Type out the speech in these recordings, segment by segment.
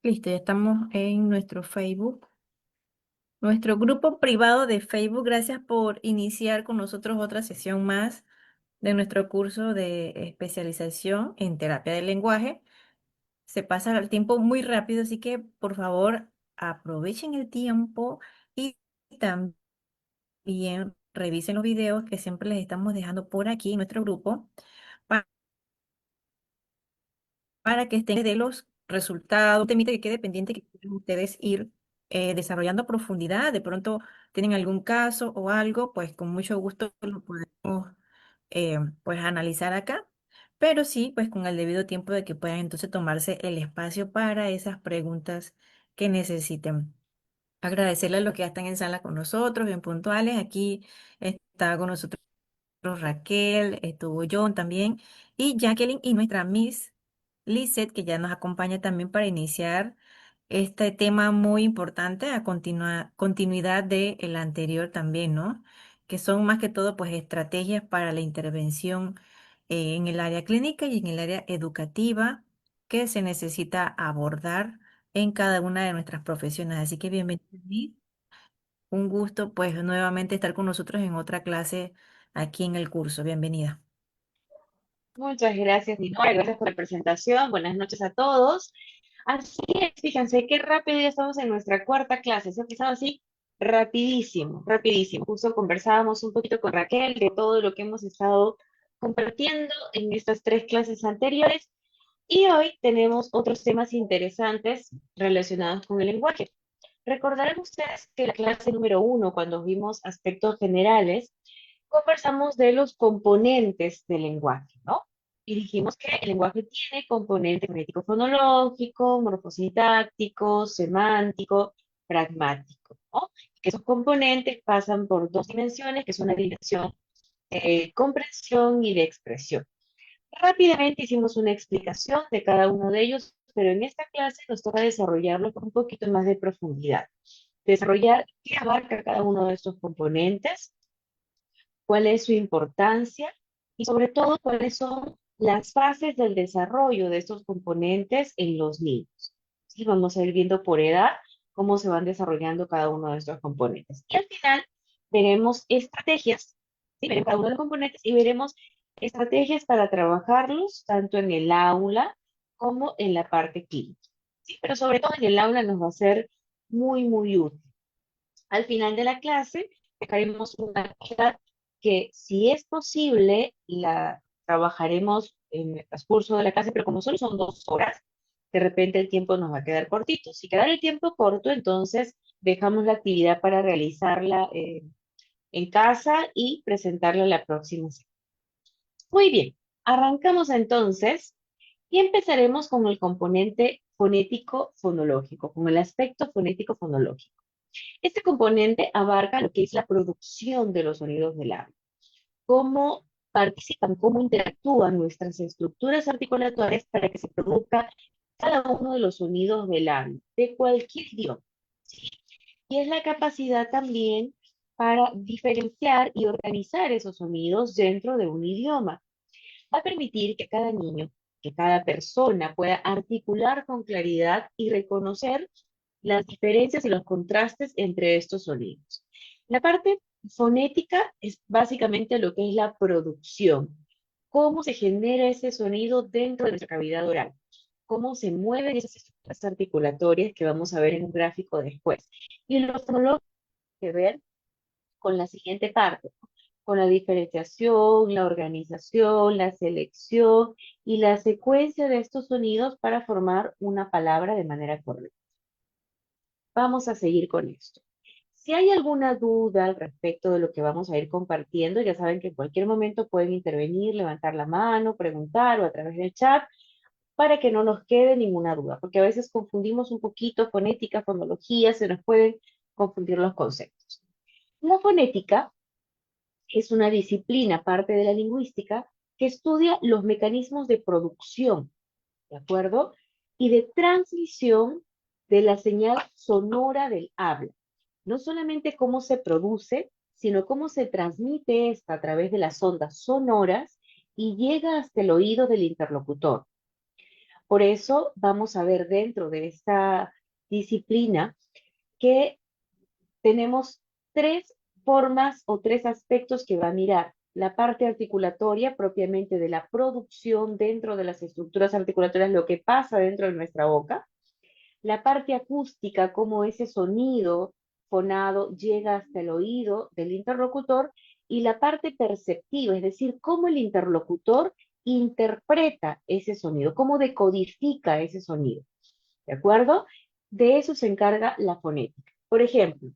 Listo, ya estamos en nuestro Facebook, nuestro grupo privado de Facebook. Gracias por iniciar con nosotros otra sesión más de nuestro curso de especialización en terapia del lenguaje. Se pasa el tiempo muy rápido, así que por favor aprovechen el tiempo y también revisen los videos que siempre les estamos dejando por aquí en nuestro grupo para que estén de los resultados, un temita que quede pendiente que quieran ustedes ir desarrollando a profundidad. De pronto tienen algún caso o algo, pues con mucho gusto lo podemos pues analizar acá. Pero sí, pues con el debido tiempo de que puedan entonces tomarse el espacio para esas preguntas que necesiten. Agradecerles a los que ya están en sala con nosotros, bien puntuales. Aquí está con nosotros Raquel, estuvo John también, y Jacqueline y nuestra Miss Lizeth, que ya nos acompaña también para iniciar este tema muy importante a continuidad de el anterior también, ¿no? Que son más que todo pues estrategias para la intervención en el área clínica y en el área educativa que se necesita abordar en cada una de nuestras profesiones. Así que bienvenidos. Un gusto, pues, nuevamente estar con nosotros en otra clase aquí en el curso. Bienvenida. Muchas gracias, Dinora. Gracias por la presentación. Buenas noches a todos. Así es, fíjense qué rápido ya estamos en nuestra cuarta clase. Se ha pasado así rapidísimo, rapidísimo. Justo conversábamos un poquito con Raquel de todo lo que hemos estado compartiendo en estas tres clases anteriores. Y hoy tenemos otros temas interesantes relacionados con el lenguaje. Recordarán ustedes que la clase número uno, cuando vimos aspectos generales, conversamos de los componentes del lenguaje, ¿no? Y dijimos que el lenguaje tiene componente fonético-fonológico, morfosintáctico, semántico, pragmático, ¿no? Que esos componentes pasan por dos dimensiones, que es una dimensión de comprensión y de expresión. Rápidamente hicimos una explicación de cada uno de ellos, pero en esta clase nos toca desarrollarlo con un poquito más de profundidad. Desarrollar qué abarca cada uno de estos componentes, cuál es su importancia y sobre todo cuáles son las fases del desarrollo de estos componentes en los niños. ¿Sí? Vamos a ir viendo por edad cómo se van desarrollando cada uno de estos componentes. Y al final veremos estrategias, ¿sí? Veremos cada uno de los componentes y veremos estrategias para trabajarlos tanto en el aula como en la parte clínica. ¿Sí? Pero sobre todo en el aula nos va a ser muy, muy útil. Al final de la clase dejaremos una actividad que, si es posible, la trabajaremos en el transcurso de la clase, pero como solo son 2 horas, de repente el tiempo nos va a quedar cortito. Si queda el tiempo corto, entonces dejamos la actividad para realizarla en casa y presentarla la próxima semana. Muy bien, arrancamos entonces y empezaremos con el componente fonético-fonológico, con el aspecto fonético-fonológico. Este componente abarca lo que es la producción de los sonidos del habla, cómo participan, cómo interactúan nuestras estructuras articulatorias para que se produzca cada uno de los sonidos del habla, de cualquier idioma. ¿Sí? Y es la capacidad también para diferenciar y organizar esos sonidos dentro de un idioma. Va a permitir que cada niño, que cada persona pueda articular con claridad y reconocer las diferencias y los contrastes entre estos sonidos. La parte fonética es básicamente lo que es la producción, cómo se genera ese sonido dentro de nuestra cavidad oral, cómo se mueven esas estructuras articulatorias que vamos a ver en un gráfico después. Y lo fonológico que ver con la siguiente parte, con la diferenciación, la organización, la selección y la secuencia de estos sonidos para formar una palabra de manera correcta. Vamos a seguir con esto. Si hay alguna duda al respecto de lo que vamos a ir compartiendo, ya saben que en cualquier momento pueden intervenir, levantar la mano, preguntar o a través del chat para que no nos quede ninguna duda, porque a veces confundimos un poquito fonética, fonología, se nos pueden confundir los conceptos. La fonética es una disciplina, parte de la lingüística, que estudia los mecanismos de producción, ¿de acuerdo? Y de transmisión de la señal sonora del habla. No solamente cómo se produce, sino cómo se transmite esta a través de las ondas sonoras y llega hasta el oído del interlocutor. Por eso vamos a ver dentro de esta disciplina que tenemos tres formas o tres aspectos que va a mirar. La parte articulatoria propiamente de la producción dentro de las estructuras articulatorias, lo que pasa dentro de nuestra boca. La parte acústica, cómo ese sonido fonado llega hasta el oído del interlocutor. Y la parte perceptiva, es decir, cómo el interlocutor interpreta ese sonido, cómo decodifica ese sonido. ¿De acuerdo? De eso se encarga la fonética. Por ejemplo,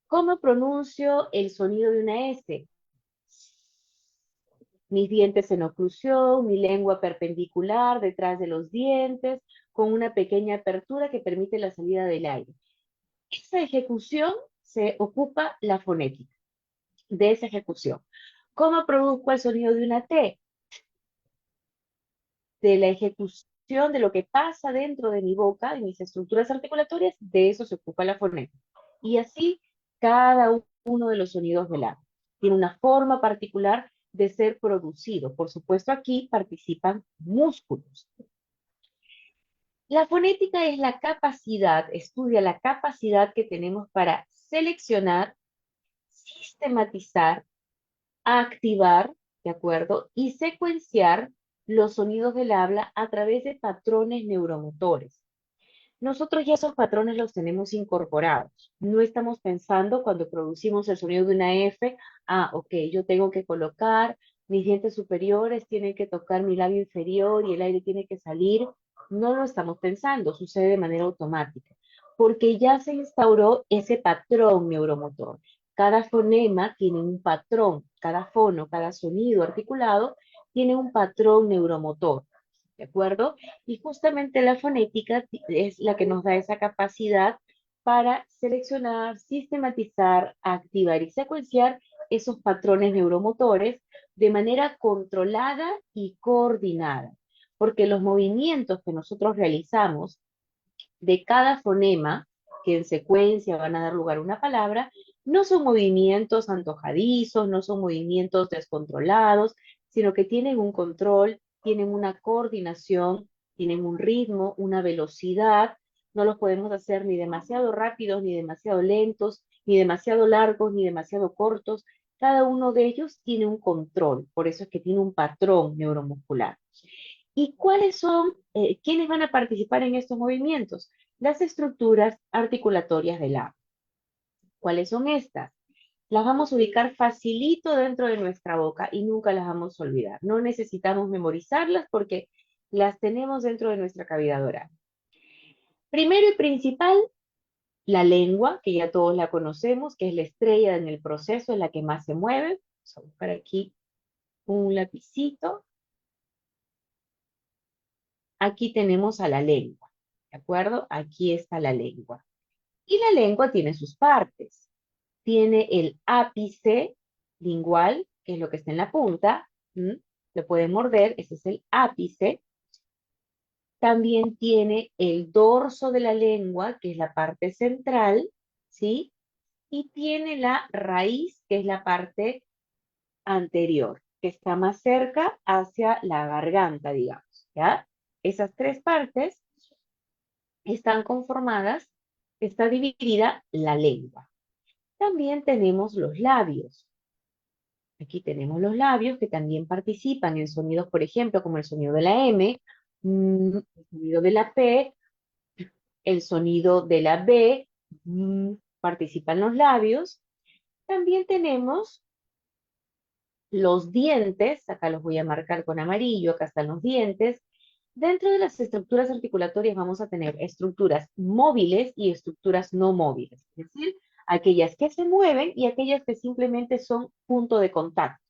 ¿cómo pronuncio el sonido de una S? Mis dientes en oclusión, mi lengua perpendicular detrás de los dientes, con una pequeña apertura que permite la salida del aire. Esa ejecución se ocupa la fonética de esa ejecución. ¿Cómo produzco el sonido de una T? De la ejecución de lo que pasa dentro de mi boca, de mis estructuras articulatorias, de eso se ocupa la fonética. Y así cada uno de los sonidos del habla. Tiene una forma particular de ser producido. Por supuesto, aquí participan músculos. La fonética es la capacidad, estudia la capacidad que tenemos para seleccionar, sistematizar, activar, ¿de acuerdo? Y secuenciar los sonidos del habla a través de patrones neuromotores. Nosotros ya esos patrones los tenemos incorporados. No estamos pensando cuando producimos el sonido de una F, ok, yo tengo que colocar mis dientes superiores, tienen que tocar mi labio inferior y el aire tiene que salir. No lo estamos pensando, sucede de manera automática, porque ya se instauró ese patrón neuromotor. Cada fonema tiene un patrón, cada fono, cada sonido articulado tiene un patrón neuromotor. ¿De acuerdo? Y justamente la fonética es la que nos da esa capacidad para seleccionar, sistematizar, activar y secuenciar esos patrones neuromotores de manera controlada y coordinada. Porque los movimientos que nosotros realizamos de cada fonema, que en secuencia van a dar lugar a una palabra, no son movimientos antojadizos, no son movimientos descontrolados, sino que tienen un control, tienen una coordinación, tienen un ritmo, una velocidad. No los podemos hacer ni demasiado rápidos, ni demasiado lentos, ni demasiado largos, ni demasiado cortos. Cada uno de ellos tiene un control, por eso es que tiene un patrón neuromuscular. ¿Y cuáles son, quiénes van a participar en estos movimientos? Las estructuras articulatorias del habla. ¿Cuáles son estas? Las vamos a ubicar facilito dentro de nuestra boca y nunca las vamos a olvidar. No necesitamos memorizarlas porque las tenemos dentro de nuestra cavidad oral. Primero y principal, la lengua, que ya todos la conocemos, que es la estrella en el proceso, es la que más se mueve. Vamos a buscar aquí un lapicito. Aquí tenemos a la lengua, ¿de acuerdo? Aquí está la lengua. Y la lengua tiene sus partes. Tiene el ápice lingual, que es lo que está en la punta. Lo pueden morder, ese es el ápice. También tiene el dorso de la lengua, que es la parte central, ¿sí? Y tiene la raíz, que es la parte anterior, que está más cerca hacia la garganta, digamos, ¿ya? Esas tres partes están conformadas, está dividida la lengua. También tenemos los labios. Aquí tenemos los labios que también participan en sonidos, por ejemplo, como el sonido de la M, el sonido de la P, el sonido de la B, participan los labios. También tenemos los dientes, acá los voy a marcar con amarillo, acá están los dientes. Dentro de las estructuras articulatorias vamos a tener estructuras móviles y estructuras no móviles, es decir, aquellas que se mueven y aquellas que simplemente son punto de contacto.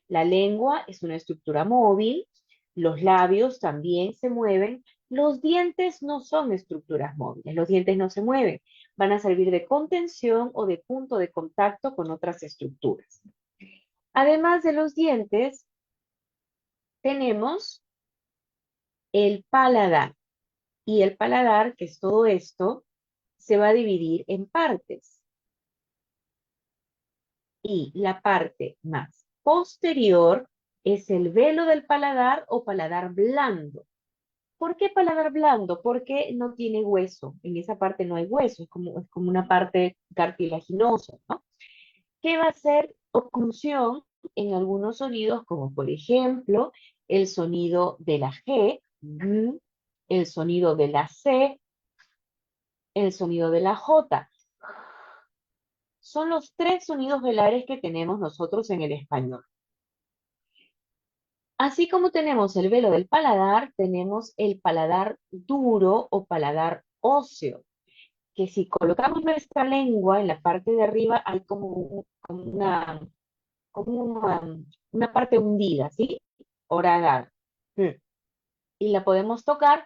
La lengua es una estructura móvil, los labios también se mueven, los dientes no son estructuras móviles, los dientes no se mueven, van a servir de contención o de punto de contacto con otras estructuras. Además de los dientes, tenemos el paladar. Y el paladar, que es todo esto, se va a dividir en partes. Y la parte más posterior es el velo del paladar o paladar blando. ¿Por qué paladar blando? Porque no tiene hueso. En esa parte no hay hueso, es como una parte cartilaginosa, ¿no? Que va a hacer oclusión en algunos sonidos, como por ejemplo el sonido de la G, el sonido de la C, el sonido de la J. Son los tres sonidos velares que tenemos nosotros en el español. Así como tenemos el velo del paladar, tenemos el paladar duro o paladar óseo, que si colocamos nuestra lengua en la parte de arriba hay como una parte hundida, ¿sí? Horadada. Mm. Y la podemos tocar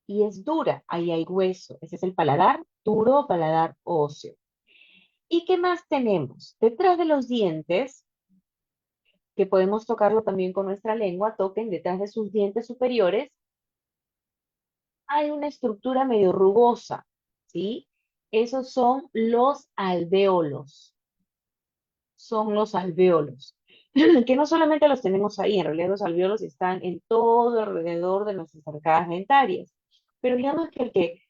y es dura, ahí hay hueso. Ese es el paladar duro o paladar óseo. ¿Y qué más tenemos? Detrás de los dientes, que podemos tocarlo también con nuestra lengua, toquen detrás de sus dientes superiores, hay una estructura medio rugosa, ¿sí? Esos son los alvéolos, que no solamente los tenemos ahí, en realidad los alvéolos están en todo alrededor de nuestras arcadas dentarias, pero digamos que el que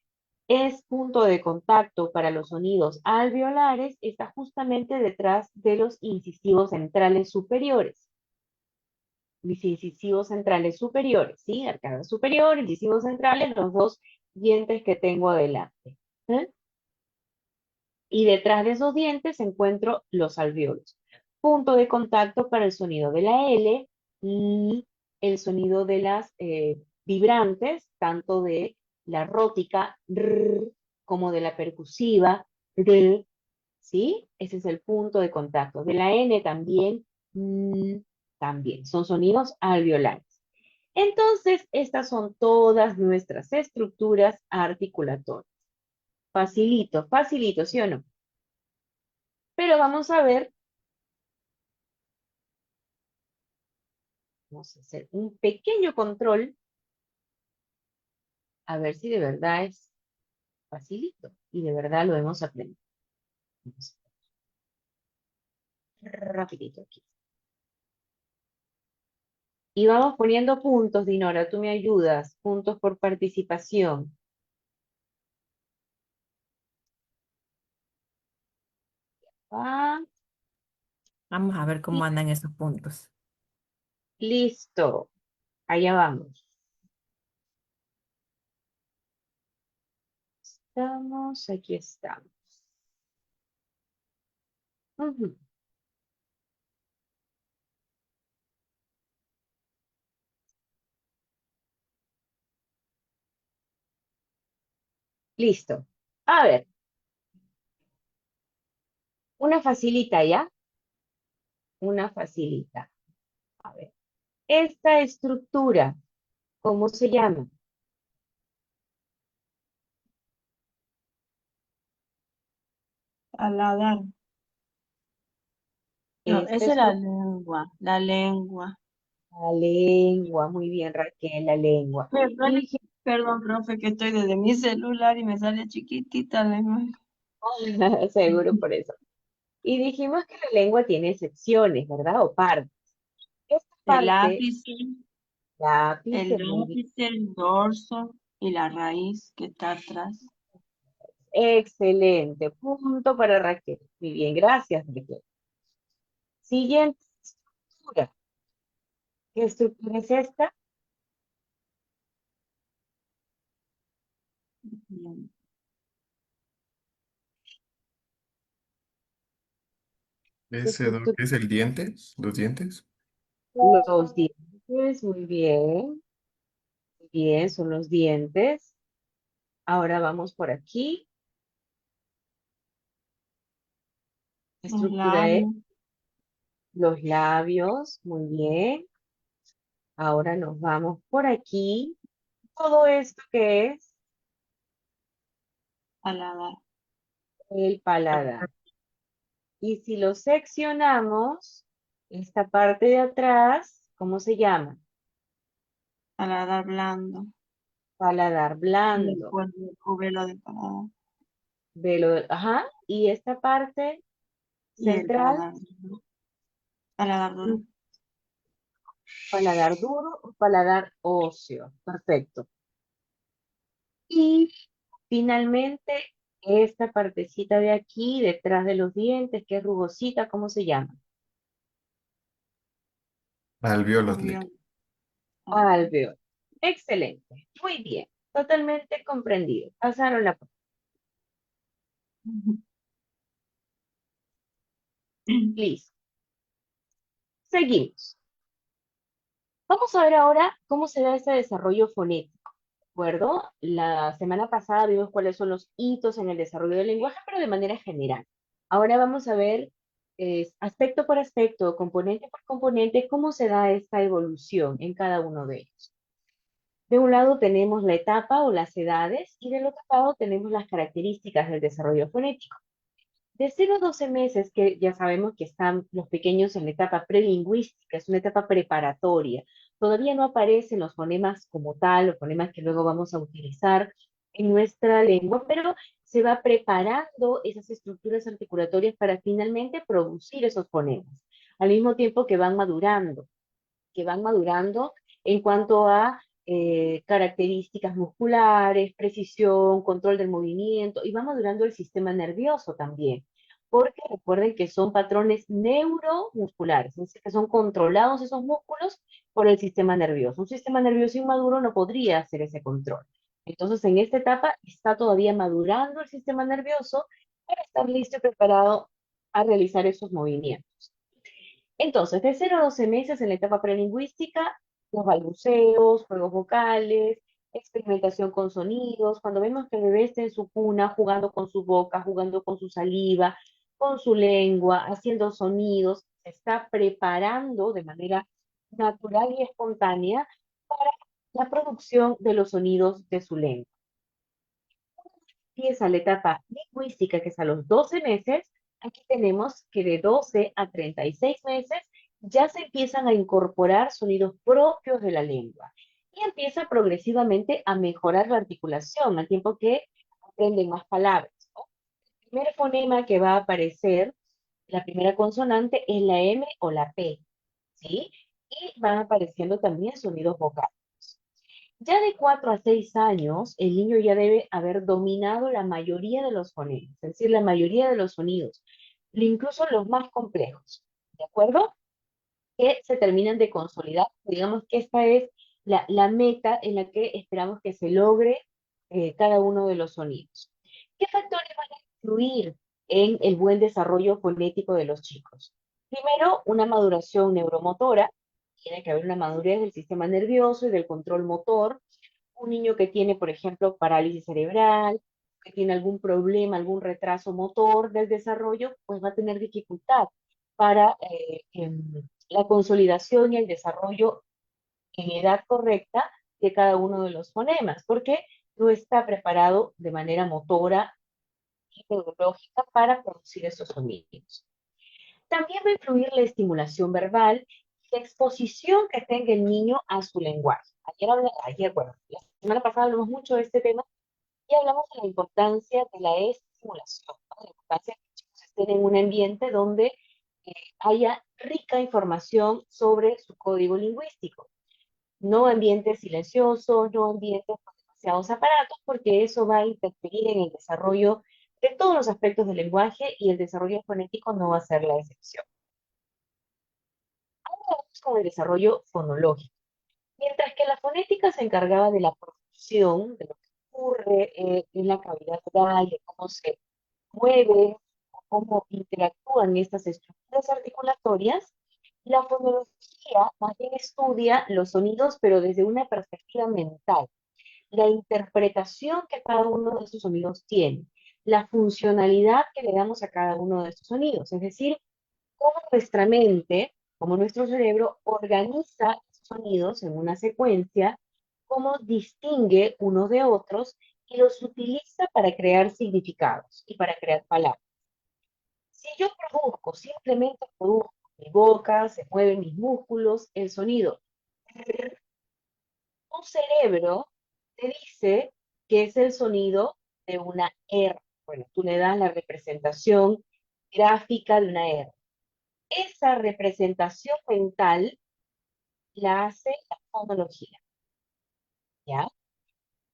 es punto de contacto para los sonidos alveolares está justamente detrás de los incisivos centrales superiores. Mis incisivos centrales superiores, ¿sí? Arcada superior, incisivos centrales, los dos dientes que tengo adelante. ¿Eh? Y detrás de esos dientes encuentro los alvéolos. Punto de contacto para el sonido de la L y el sonido de las vibrantes, tanto de la rótica r, como de la percusiva r, ¿sí? Ese es el punto de contacto. De la N también, también. Son sonidos alveolares. Entonces, estas son todas nuestras estructuras articulatorias. Facilito, facilito, ¿sí o no? Pero vamos a hacer un pequeño control, a ver si de verdad es facilito y de verdad lo hemos aprendido. Vamos rapidito aquí. Y vamos poniendo puntos, Dinora, tú me ayudas, puntos por participación. Ah, Vamos a ver y cómo andan esos puntos. listo, allá vamos. Estamos, aquí estamos. Ujú. Listo. A ver, una facilita ya, una facilita. A ver, esta estructura, ¿cómo se llama? Paladar. No, Esta esa es la estructura, lengua, la lengua. la lengua, muy bien, Raquel, la lengua. Perdón, Y dije, perdón, profe, que estoy desde mi celular y me sale chiquitita la imagen. seguro por eso. Y dijimos que la lengua tiene secciones, ¿verdad? O partes. Esta El parte, ápice, lápiz, muy bien. el dorso y la raíz que está atrás. Excelente. Punto para Raquel. Muy bien, gracias, Raquel. Siguiente estructura. ¿Qué estructura es esta? Bien. ¿Qué Ese, estructura? ¿qué es el diente? ¿Los dientes? Los dientes, muy bien. Muy bien, son los dientes. Ahora vamos por aquí. ¿Qué Los estructura es? labios, Los labios, muy bien. Ahora nos vamos por aquí. Todo esto que es paladar, el paladar. Y si lo seccionamos, esta parte de atrás, ¿cómo se llama? paladar blando. Paladar Y blando. después el cubelo de paladar. Ajá. Y esta parte Y el central, paladar duro. Paladar duro. paladar duro o paladar óseo. Perfecto. Y finalmente, esta partecita de aquí, detrás de los dientes, que es rugosita, ¿cómo se llama? Alveolus. Alveolo. Alveolo. Excelente. Muy bien. Totalmente comprendido. Pasaron la... Listo. Seguimos. Vamos a ver ahora cómo se da ese desarrollo fonético, ¿de acuerdo? La semana pasada vimos cuáles son los hitos en el desarrollo del lenguaje, pero de manera general. Ahora vamos a ver aspecto por aspecto, componente por componente, cómo se da esta evolución en cada uno de ellos. De un lado tenemos la etapa o las edades y del otro lado tenemos las características del desarrollo fonético. De 0 a 12 meses, que ya sabemos que están los pequeños en la etapa prelingüística, es una etapa preparatoria. Todavía no aparecen los fonemas como tal, los fonemas que luego vamos a utilizar en nuestra lengua, pero se va preparando esas estructuras articulatorias para finalmente producir esos fonemas, al mismo tiempo que van madurando en cuanto a características musculares, precisión, control del movimiento, y va madurando el sistema nervioso también, porque recuerden que son patrones neuromusculares, es decir, que son controlados esos músculos por el sistema nervioso. Un sistema nervioso inmaduro no podría hacer ese control. Entonces, en esta etapa está todavía madurando el sistema nervioso para estar listo y preparado a realizar esos movimientos. Entonces, de 0 a 12 meses en la etapa prelingüística, los balbuceos, juegos vocales, experimentación con sonidos, cuando vemos que el bebé está en su cuna, jugando con su boca, jugando con su saliva, con su lengua, haciendo sonidos, se está preparando de manera natural y espontánea para la producción de los sonidos de su lengua. Empieza la etapa lingüística, que es a los 12 meses. Aquí tenemos que de 12 a 36 meses ya se empiezan a incorporar sonidos propios de la lengua y empieza progresivamente a mejorar la articulación al tiempo que aprenden más palabras, ¿no? El primer fonema que va a aparecer, la primera consonante, es la M o la P, ¿sí? Y van apareciendo también sonidos vocales. Ya de 4 a 6 años, el niño ya debe haber dominado la mayoría de los fonemas, es decir, la mayoría de los sonidos, incluso los más complejos, ¿de acuerdo? Que se terminan de consolidar. Digamos que esta es la meta en la que esperamos que se logre cada uno de los sonidos. ¿Qué factores van a influir en el buen desarrollo fonético de los chicos? Primero, una maduración neuromotora. Tiene que haber una madurez del sistema nervioso y del control motor. Un niño que tiene, por ejemplo, parálisis cerebral, que tiene algún problema, algún retraso motor del desarrollo, pues va a tener dificultad para la consolidación y el desarrollo en edad correcta de cada uno de los fonemas, porque no está preparado de manera motora y neurológica para producir esos sonidos. También va a influir la estimulación verbal y la exposición que tenga el niño a su lenguaje. Bueno, la semana pasada hablamos mucho de este tema y hablamos de la importancia de la estimulación, ¿no? De la importancia de que los chicos estén en un ambiente donde haya rica información sobre su código lingüístico. No ambientes silenciosos, no ambientes con demasiados aparatos, porque eso va a interferir en el desarrollo de todos los aspectos del lenguaje y el desarrollo fonético no va a ser la excepción. Ahora vamos con el desarrollo fonológico. Mientras que la fonética se encargaba de la producción, de lo que ocurre en la cavidad oral, de cómo se mueven, cómo interactúan estas estructuras articulatorias, la fonología más bien estudia los sonidos, pero desde una perspectiva mental, la interpretación que cada uno de estos sonidos tiene, la funcionalidad que le damos a cada uno de estos sonidos, es decir, cómo nuestra mente, cómo nuestro cerebro organiza esos sonidos en una secuencia, cómo distingue unos de otros y los utiliza para crear significados y para crear palabras. Si yo produzco, simplemente produzco mi boca, se mueven mis músculos, el sonido, tu cerebro te dice que es el sonido de una R. Bueno, tú le das la representación gráfica de una R. Esa representación mental la hace la fonología, ¿ya?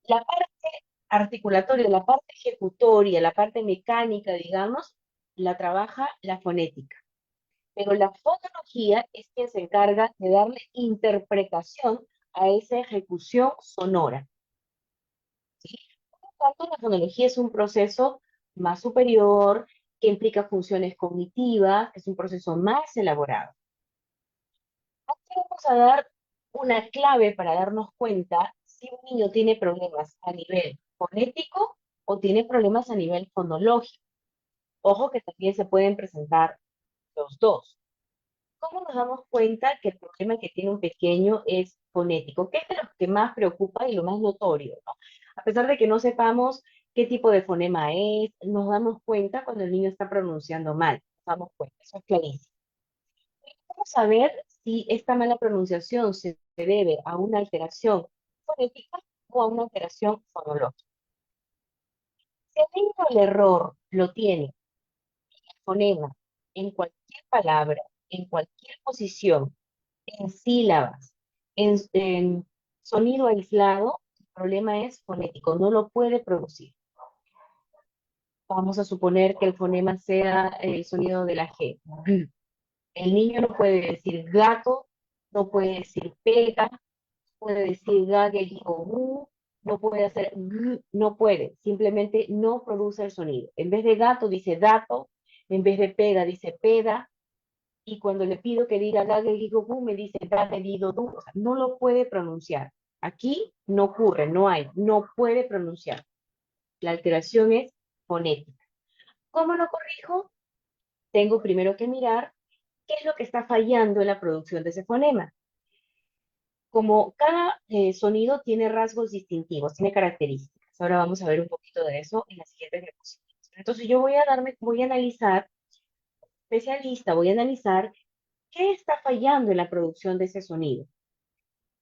La parte articulatoria, la parte ejecutoria, la parte mecánica, digamos, la trabaja la fonética. Pero la fonología es quien se encarga de darle interpretación a esa ejecución sonora, ¿sí? Por lo tanto, la fonología es un proceso más superior, que implica funciones cognitivas, es un proceso más elaborado. Aquí vamos a dar una clave para darnos cuenta si un niño tiene problemas a nivel fonético o tiene problemas a nivel fonológico. Ojo que también se pueden presentar los dos. ¿Cómo nos damos cuenta que el problema que tiene un pequeño es fonético? ¿Qué es lo que más preocupa y lo más notorio, ¿no? A pesar de que no sepamos qué tipo de fonema es, nos damos cuenta cuando el niño está pronunciando mal. Nos damos cuenta, eso es clarísimo. Vamos a ver si esta mala pronunciación se debe a una alteración fonética o a una alteración fonológica. Si el niño el error lo tiene fonema en cualquier palabra, en cualquier posición, en sílabas, en sonido aislado, el problema es fonético, no lo puede producir. Vamos a suponer que el fonema sea el sonido de la G. G. El niño no puede decir gato, no puede decir pega, puede decir gague o gu, no puede hacer g, no puede, simplemente no produce el sonido. En vez de gato dice dato, en vez de pega dice peda, y cuando le pido que diga gague guigo gu, me dice gague guido du, o sea, no lo puede pronunciar. Aquí no ocurre, no hay, no puede pronunciar. La alteración es fonética. ¿Cómo lo corrijo? Tengo primero que mirar qué es lo que está fallando en la producción de ese fonema. Como cada sonido tiene rasgos distintivos, tiene características. Ahora vamos a ver un poquito de eso en las siguientes diapositivas. Entonces yo voy a analizar, especialista, voy a analizar qué está fallando en la producción de ese sonido.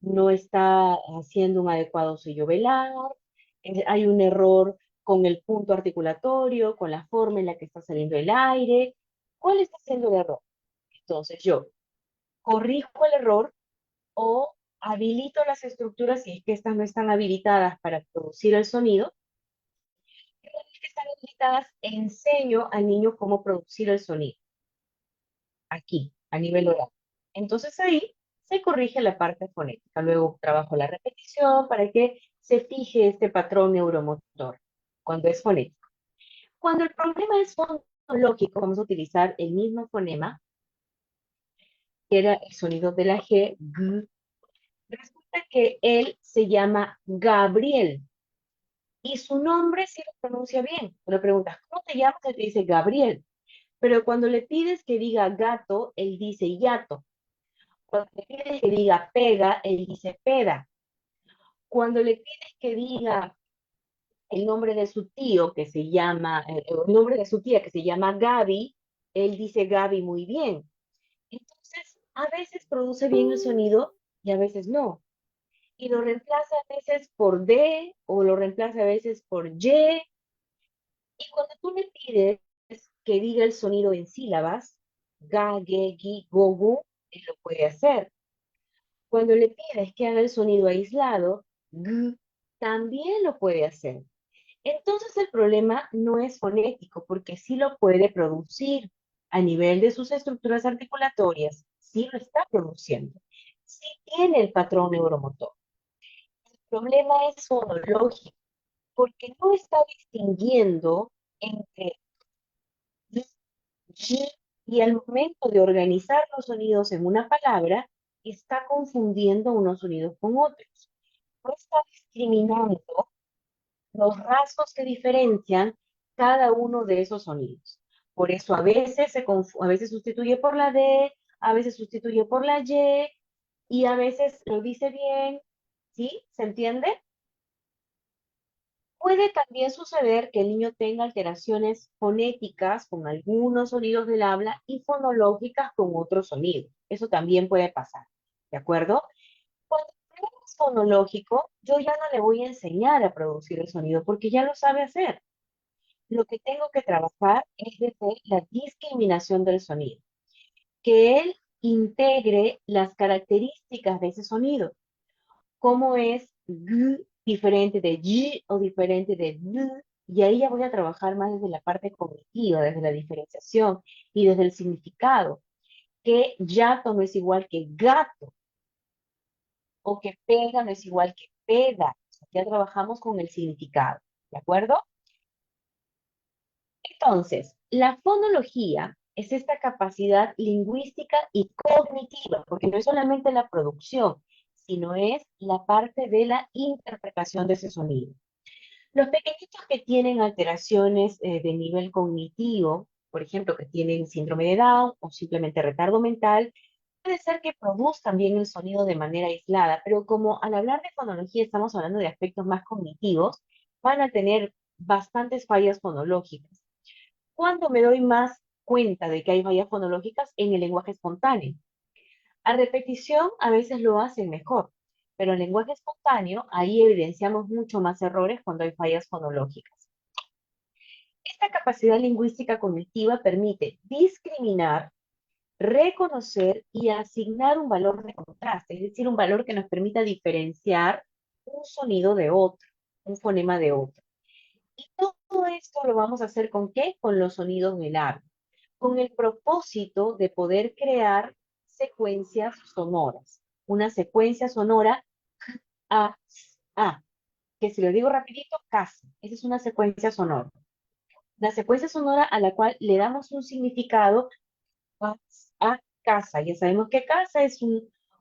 No está haciendo un adecuado sello velar, hay un error con el punto articulatorio, con la forma en la que está saliendo el aire. ¿Cuál está haciendo el error? Entonces yo corrijo el error o habilito las estructuras si es que estas no están habilitadas para producir el sonido. Y una vez que están habilitadas, enseño al niño cómo producir el sonido, aquí, a nivel oral. Entonces ahí se corrige la parte fonética. Luego trabajo la repetición para que se fije este patrón neuromotor cuando es fonético. Cuando el problema es fonológico, vamos a utilizar el mismo fonema, que era el sonido de la G, G. Resulta que él se llama Gabriel y su nombre sí lo pronuncia bien. Tú le preguntas, ¿cómo te llamas? Él te dice Gabriel. Pero cuando le pides que diga gato, él dice yato. Cuando le pides que diga pega, él dice peda. Cuando le pides que diga el nombre de su tío, que se llama, el nombre de su tía, que se llama Gaby, él dice Gaby muy bien. Entonces, a veces produce bien el sonido y a veces no. Y lo reemplaza a veces por D o lo reemplaza a veces por Y. Y cuando tú le pides que diga el sonido en sílabas, ga, ge, gi, go, gu, él lo puede hacer. Cuando le pides que haga el sonido aislado, g, también lo puede hacer. Entonces el problema no es fonético, porque sí lo puede producir a nivel de sus estructuras articulatorias, sí lo está produciendo, sí tiene el patrón neuromotor. El problema es fonológico, porque no está distinguiendo entre y, y, y al momento de organizar los sonidos en una palabra, está confundiendo unos sonidos con otros. No está discriminando los rasgos que diferencian cada uno de esos sonidos. Por eso a veces sustituye por la D, a veces sustituye por la y a veces lo dice bien, ¿sí? ¿Se entiende? Puede también suceder que el niño tenga alteraciones fonéticas con algunos sonidos del habla y fonológicas con otros sonidos. Eso también puede pasar, ¿de acuerdo? Cuando el problema es fonológico, yo ya no le voy a enseñar a producir el sonido porque ya lo sabe hacer. Lo que tengo que trabajar es desde la discriminación del sonido, que él integre las características de ese sonido, como es g diferente de y o diferente de n, y ahí ya voy a trabajar más desde la parte cognitiva, desde la diferenciación y desde el significado, que yato no es igual que gato, o que pega no es igual que pega. O sea, ya trabajamos con el significado, ¿de acuerdo? Entonces, la fonología es esta capacidad lingüística y cognitiva, porque no es solamente la producción, sino es la parte de la interpretación de ese sonido. Los pequeñitos que tienen alteraciones de nivel cognitivo, por ejemplo, que tienen síndrome de Down o simplemente retardo mental, puede ser que produzcan bien el sonido de manera aislada, pero como al hablar de fonología estamos hablando de aspectos más cognitivos, van a tener bastantes fallas fonológicas. ¿Cuándo me doy más cuenta de que hay fallas fonológicas? En el lenguaje espontáneo. A repetición a veces lo hacen mejor, pero en lenguaje espontáneo ahí evidenciamos mucho más errores cuando hay fallas fonológicas. Esta capacidad lingüística cognitiva permite discriminar, reconocer y asignar un valor de contraste, es decir, un valor que nos permita diferenciar un sonido de otro, un fonema de otro. Y todo esto lo vamos a hacer ¿con qué? Con los sonidos del labio, con el propósito de poder crear secuencias sonoras. Una secuencia sonora a, a, que si lo digo rapidito, casa. Esa es una secuencia sonora. La secuencia sonora a la cual le damos un significado a casa. Ya sabemos que casa es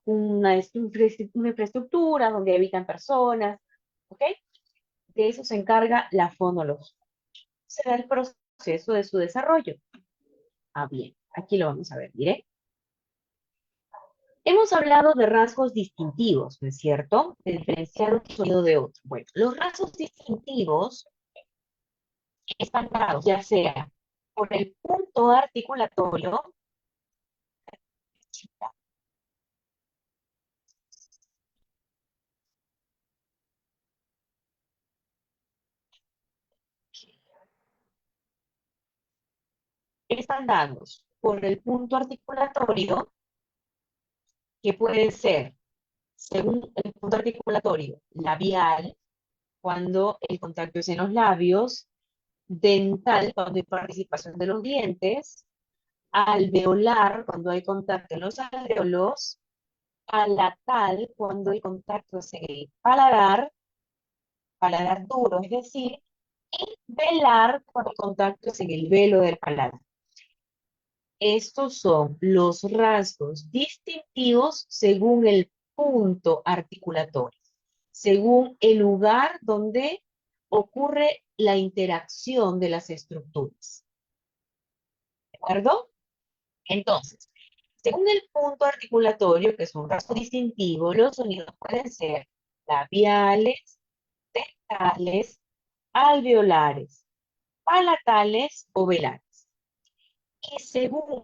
una infraestructura donde habitan personas, ¿ok? De eso se encarga la fonología. Será el proceso de su desarrollo. Ah, bien, aquí lo vamos a ver, mire. Hemos hablado de rasgos distintivos, ¿no es cierto? De diferenciar un sonido de otro. Bueno, los rasgos distintivos están dados ya sea por el punto articulatorio, están dados por el punto articulatorio, que puede ser, según el punto articulatorio, labial, cuando el contacto es en los labios, dental, cuando hay participación de los dientes, alveolar, cuando hay contacto en los alvéolos, palatal, cuando hay contacto en el paladar, paladar duro, es decir, y velar, cuando hay contacto en el velo del paladar. Estos son los rasgos distintivos según el punto articulatorio, según el lugar donde ocurre la interacción de las estructuras. ¿De acuerdo? Entonces, según el punto articulatorio, que es un rasgo distintivo, los sonidos pueden ser labiales, dentales, alveolares, palatales o velares. Y según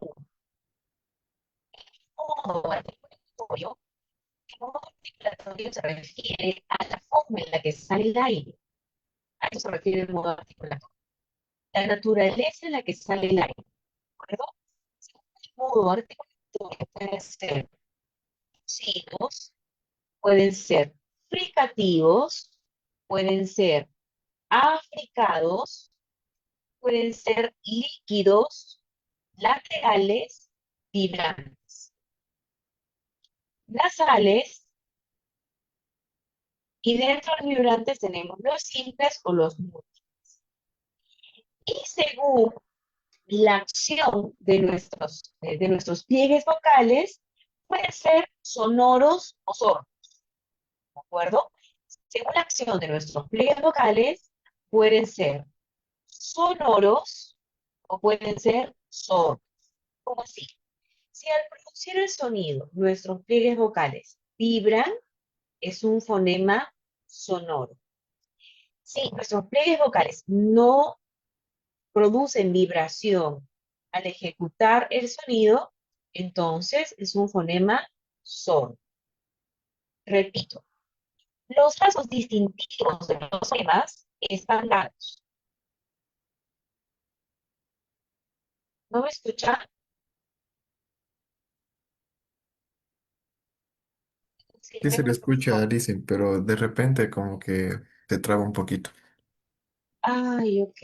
el modo articulatorio, el modo articulatorio se refiere a la forma en la que sale el aire. A eso se refiere el modo articulatorio. La naturaleza en la que sale el aire. ¿De acuerdo? Según el modo articulatorio puede ser signos, pueden ser fricativos, pueden ser africados, pueden ser líquidos, laterales, vibrantes, nasales, y dentro de los vibrantes tenemos los simples o los múltiples. Y según la acción de nuestros pliegues vocales, pueden ser sonoros o sordos, ¿de acuerdo? Según la acción de nuestros pliegues vocales, pueden ser sonoros o pueden ser sordos. ¿Cómo así? Si al producir el sonido nuestros pliegues vocales vibran, es un fonema sonoro. Si nuestros pliegues vocales no producen vibración al ejecutar el sonido, entonces es un fonema sordo. Repito, los rasgos distintivos de los fonemas están dados. ¿No me escucha? Sí se le Mejor escucha, no. dicen, pero de repente como que se traba un poquito. Ay, ok.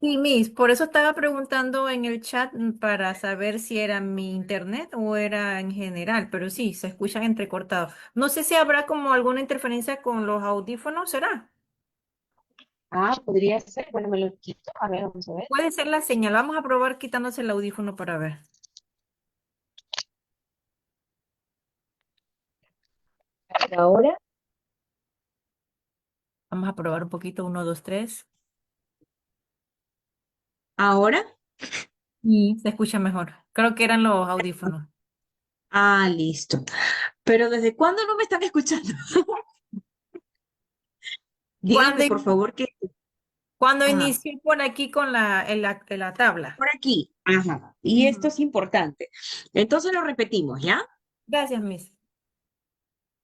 Sí, Miss, por eso estaba preguntando en el chat para saber si era mi internet o era en general, pero sí, se escuchan entrecortados. No sé si habrá como alguna interferencia con los audífonos, ¿será? Ah, podría ser. Bueno, me lo quito. A ver, vamos a ver. Puede ser la señal. Vamos a probar quitándose el audífono para ver. Ahora. Vamos a probar un poquito, uno, dos, tres. Ahora. Y se escucha mejor. Creo que eran los audífonos. Ah, listo. Pero ¿desde cuándo no me están escuchando? Cuando, Díganme, por favor, que... cuando Ah, inicié por aquí con la tabla. por aquí. Ajá. Y esto Ujú. es importante. Entonces lo repetimos, ¿ya? Gracias, Miss.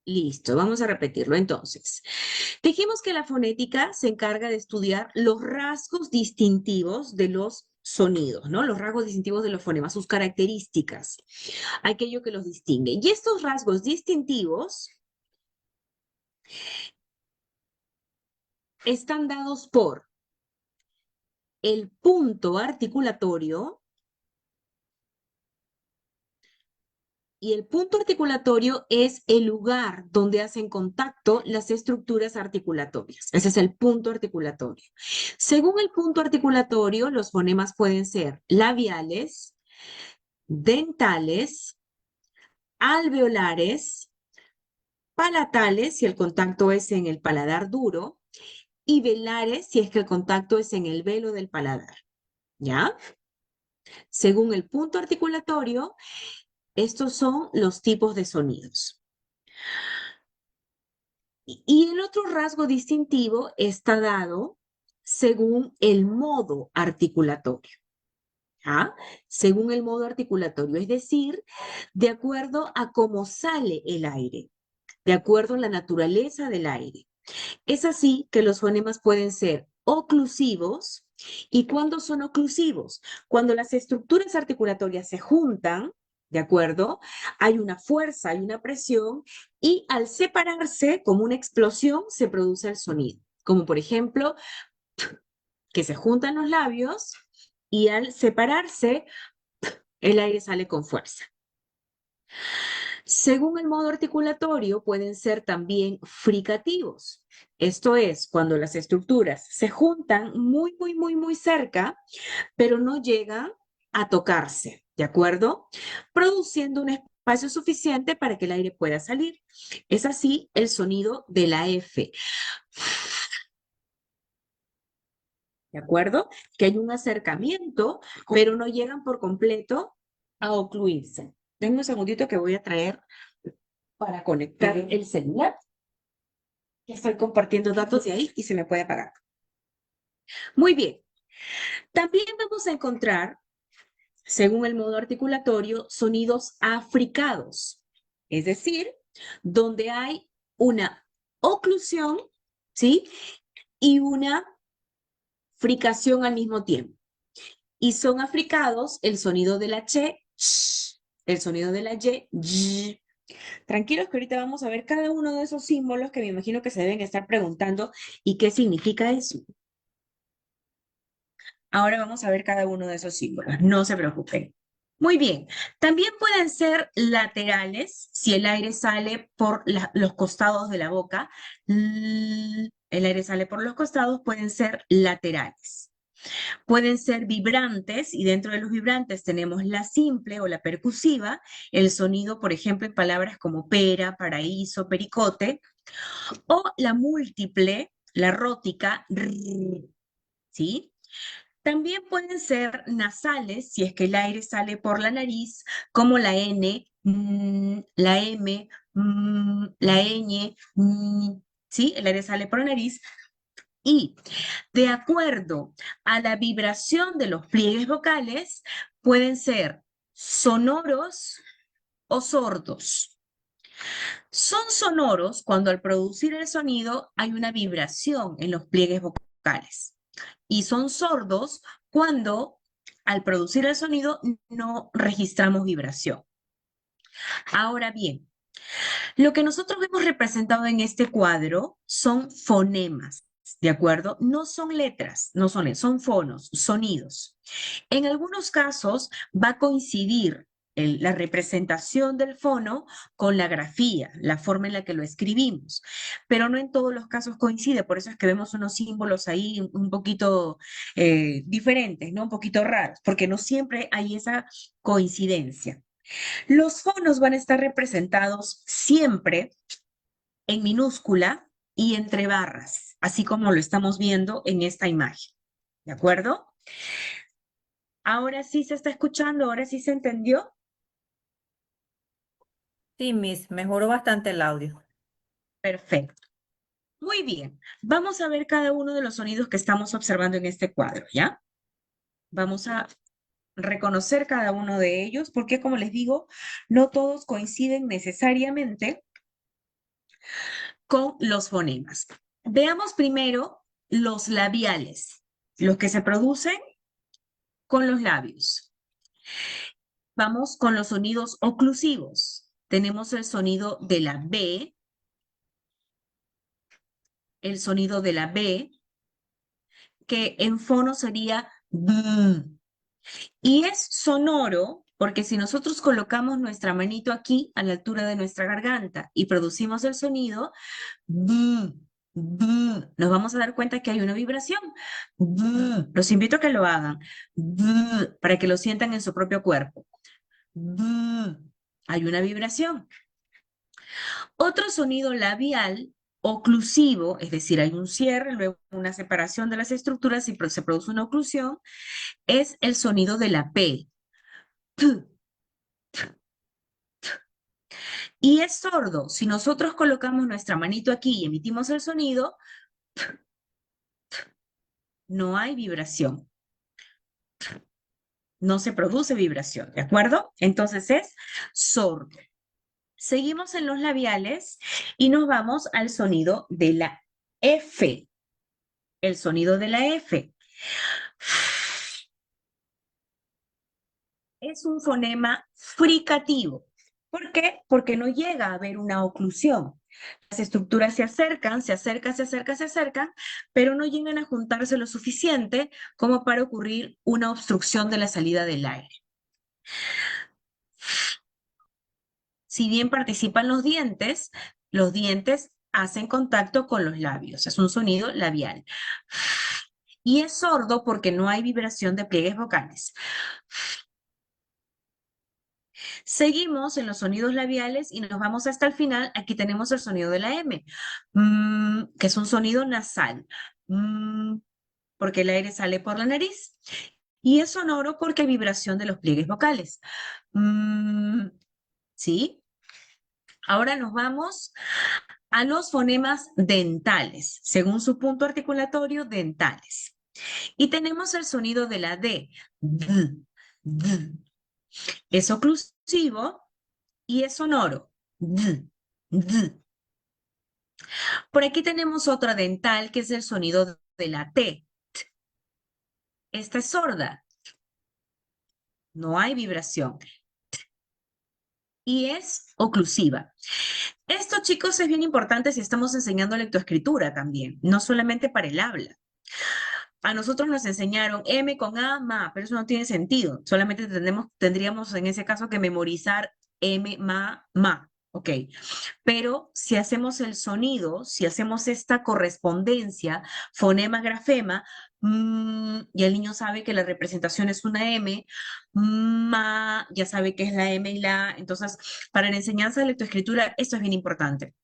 Listo, vamos a repetirlo entonces. Dijimos que la fonética se encarga de estudiar los rasgos distintivos de los sonidos, ¿no? Los rasgos distintivos de los fonemas, sus características, aquello que los distingue. Y estos rasgos distintivos están dados por el punto articulatorio, y el punto articulatorio es el lugar donde hacen contacto las estructuras articulatorias. Ese es el punto articulatorio. Según el punto articulatorio, los fonemas pueden ser labiales, dentales, alveolares, palatales, si el contacto es en el paladar duro, y velares, si es que el contacto es en el velo del paladar. ¿Ya? Según el punto articulatorio, estos son los tipos de sonidos. Y el otro rasgo distintivo está dado según el modo articulatorio. ¿Ah? Según el modo articulatorio, es decir, de acuerdo a cómo sale el aire, de acuerdo a la naturaleza del aire. Es así que los fonemas pueden ser oclusivos. ¿Y cuándo son oclusivos? Cuando las estructuras articulatorias se juntan, ¿de acuerdo? Hay una fuerza, hay una presión y al separarse, como una explosión, se produce el sonido. Como por ejemplo, que se juntan los labios y al separarse, el aire sale con fuerza. Según el modo articulatorio, pueden ser también fricativos. Esto es, cuando las estructuras se juntan muy cerca, pero no llegan a tocarse, ¿de acuerdo? Produciendo un espacio suficiente para que el aire pueda salir. Es así el sonido de la F, ¿de acuerdo? Que hay un acercamiento, pero no llegan por completo a ocluirse. Denme un segundito que voy a traer para conectar el celular. Estoy compartiendo datos de ahí y se me puede apagar. Muy bien. También vamos a encontrar, según el modo articulatorio, sonidos africados, es decir, donde hay una oclusión, ¿sí? Y una fricación al mismo tiempo. Y son africados el sonido de la ch, el sonido de la y. Tranquilos que ahorita vamos a ver cada uno de esos símbolos que me imagino que se deben estar preguntando y qué significa eso. Ahora vamos a ver cada uno de esos símbolos, no se preocupen. Muy bien, también pueden ser laterales si el aire sale por los costados de la boca. El aire sale por los costados, pueden ser laterales. Pueden ser vibrantes y dentro de los vibrantes tenemos la simple o la percusiva, el sonido, por ejemplo, en palabras como pera, paraíso, pericote, o la múltiple, la rótica, ¿sí? También pueden ser nasales si es que el aire sale por la nariz, como la N, la M, la ñ, ¿sí? El aire sale por la nariz. Y de acuerdo a la vibración de los pliegues vocales, pueden ser sonoros o sordos. Son sonoros cuando al producir el sonido hay una vibración en los pliegues vocales. Y son sordos cuando al producir el sonido no registramos vibración. Ahora bien, Lo que nosotros vemos representado en este cuadro son fonemas, ¿de acuerdo? No son letras, no son letras, son fonos, sonidos. En algunos casos va a coincidir la representación del fono con la grafía, la forma en la que lo escribimos, pero no en todos los casos coincide, por eso es que vemos unos símbolos ahí un poquito diferentes, ¿no? Un poquito raros, porque no siempre hay esa coincidencia. Los fonos van a estar representados siempre en minúscula y entre barras, así como lo estamos viendo en esta imagen. ¿De acuerdo? Ahora sí se está escuchando, ahora sí se entendió. Sí, Miss, mejoró bastante el audio. Perfecto. Muy bien. Vamos a ver cada uno de los sonidos que estamos observando en este cuadro, ¿ya? Vamos a reconocer cada uno de ellos, porque como les digo, no todos coinciden necesariamente con los fonemas. Veamos primero los labiales, los que se producen con los labios. Vamos con los sonidos oclusivos. Tenemos el sonido de la B, el sonido de la B, que en fono sería B. Y es sonoro porque si nosotros colocamos nuestra manito aquí a la altura de nuestra garganta y producimos el sonido, B, B, nos vamos a dar cuenta que hay una vibración. B. Los invito a que lo hagan, B, para que lo sientan en su propio cuerpo. B. Hay una vibración. Otro sonido labial oclusivo, es decir, hay un cierre, luego una separación de las estructuras y se produce una oclusión, es el sonido de la P. P. Y es sordo. Si nosotros colocamos nuestra manito aquí y emitimos el sonido, no hay vibración. No se produce vibración, ¿de acuerdo? Entonces es sordo. Seguimos en los labiales y nos vamos al sonido de la F. El sonido de la F. Es un fonema fricativo. ¿Por qué? Porque no llega a haber una oclusión. Las estructuras se acercan, se acercan, se acercan, se acercan, pero no llegan a juntarse lo suficiente como para ocurrir una obstrucción de la salida del aire. Si bien participan los dientes hacen contacto con los labios. Es un sonido labial. Y es sordo porque no hay vibración de pliegues vocales. Seguimos en los sonidos labiales y nos vamos hasta el final. Aquí tenemos el sonido de la M, que es un sonido nasal, porque el aire sale por la nariz. Y es sonoro porque hay vibración de los pliegues vocales. ¿Sí? Ahora nos vamos a los fonemas dentales, según su punto articulatorio, dentales. Y tenemos el sonido de la D, D, D. Es oclusivo y es sonoro. D, D. Por aquí tenemos otra dental que es el sonido de la T. T. Esta es sorda. No hay vibración. Y es oclusiva. Esto, chicos, es bien importante si estamos enseñando lectoescritura también, no solamente para el habla. A nosotros nos enseñaron M con A, ma, pero eso no tiene sentido. Solamente tendríamos en ese caso que memorizar M, ma, ¿ok? Pero si hacemos el sonido, si hacemos esta correspondencia, fonema, grafema, y el niño sabe que la representación es una M, ma, ya sabe que es la M y la A. Entonces, para la enseñanza de lectoescritura, esto es bien importante.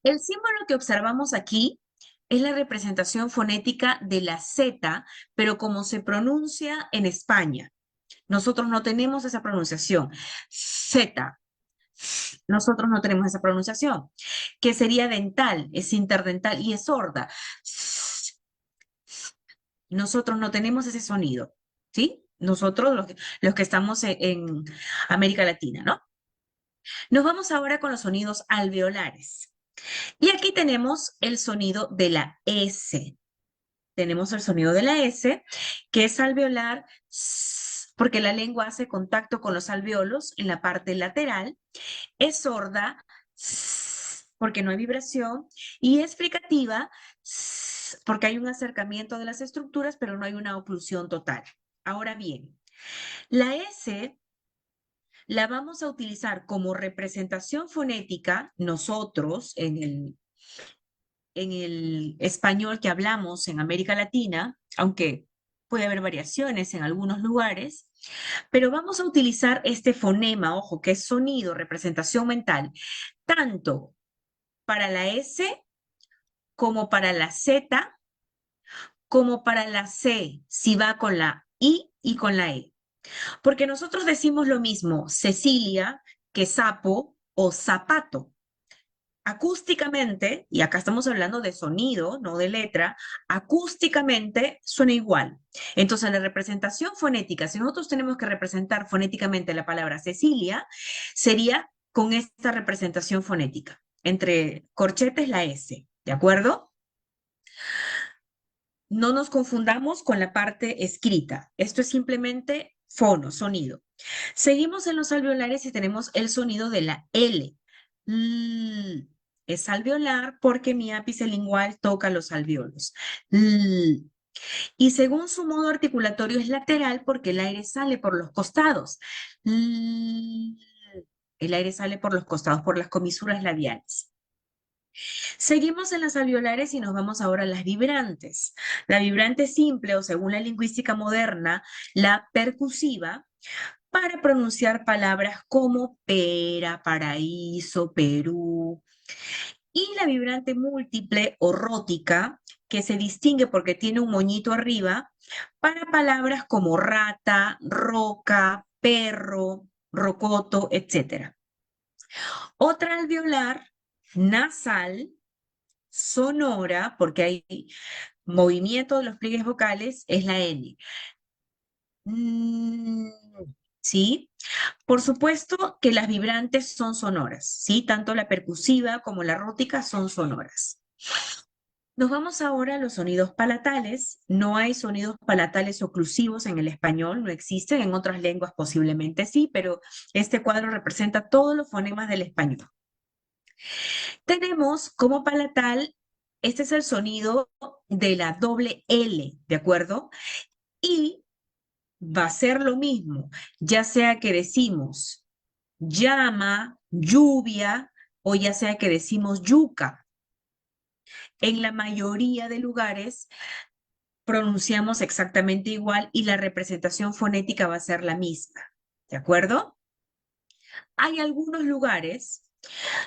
El símbolo que observamos aquí es la representación fonética de la Z, pero como se pronuncia en España. Nosotros no tenemos esa pronunciación. Z. Nosotros no tenemos esa pronunciación, que sería dental, es interdental y es sorda. Nosotros no tenemos ese sonido, ¿sí? Nosotros, los que estamos en América Latina, ¿no? Nos vamos ahora con los sonidos alveolares. Y aquí tenemos el sonido de la S. Tenemos el sonido de la S, que es alveolar, porque la lengua hace contacto con los alvéolos en la parte lateral. Es sorda, porque no hay vibración. Y es fricativa, porque hay un acercamiento de las estructuras, pero no hay una oclusión total. Ahora bien, la S la vamos a utilizar como representación fonética nosotros en el español que hablamos en América Latina, aunque puede haber variaciones en algunos lugares, pero vamos a utilizar este fonema, ojo, que es sonido, representación mental, tanto para la S como para la Z, como para la C, si va con la I y con la E. Porque nosotros decimos lo mismo, Cecilia, que sapo o zapato. Acústicamente, y acá estamos hablando de sonido, no de letra, acústicamente suena igual. Entonces, la representación fonética, si nosotros tenemos que representar fonéticamente la palabra Cecilia, sería con esta representación fonética. Entre corchetes la S, ¿de acuerdo? No nos confundamos con la parte escrita. Esto es simplemente fono, sonido. Seguimos en los alveolares y tenemos el sonido de la L. Es alveolar porque mi ápice lingual toca los alvéolos. Y según su modo articulatorio es lateral porque el aire sale por los costados. El aire sale por los costados, por las comisuras labiales. Seguimos en las alveolares y nos vamos ahora a las vibrantes. La vibrante simple, o según la lingüística moderna, la percusiva, para pronunciar palabras como pera, paraíso, Perú. Y la vibrante múltiple o rótica, que se distingue porque tiene un moñito arriba, para palabras como rata, roca, perro, rocoto, etc. Otra alveolar nasal, sonora, porque hay movimiento de los pliegues vocales, es la N. ¿Sí? Por supuesto que las vibrantes son sonoras, ¿sí? Tanto la percusiva como la rótica son sonoras. Nos vamos ahora a los sonidos palatales. No hay sonidos palatales oclusivos en el español, no existen, en otras lenguas posiblemente sí, pero este cuadro representa todos los fonemas del español. Tenemos como palatal, este es el sonido de la doble L, ¿de acuerdo? Y va a ser lo mismo, ya sea que decimos llama, lluvia, o ya sea que decimos yuca. En la mayoría de lugares pronunciamos exactamente igual y la representación fonética va a ser la misma, ¿de acuerdo? Hay algunos lugares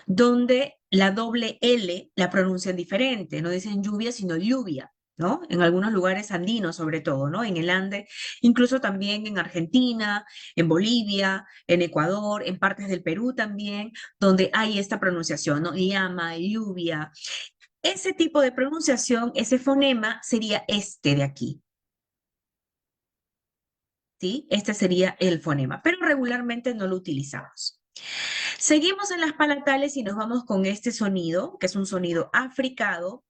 donde la doble L la pronuncian diferente, no dicen lluvia, sino lluvia, ¿no? En algunos lugares andinos sobre todo, ¿no? En el Ande, incluso también en Argentina, en Bolivia, en Ecuador, en partes del Perú también, donde hay esta pronunciación, ¿no? Llama, lluvia. Ese tipo de pronunciación, ese fonema sería este de aquí, ¿sí? Este sería el fonema, pero regularmente no lo utilizamos. Seguimos en las palatales y nos vamos con este sonido, que es un sonido africado,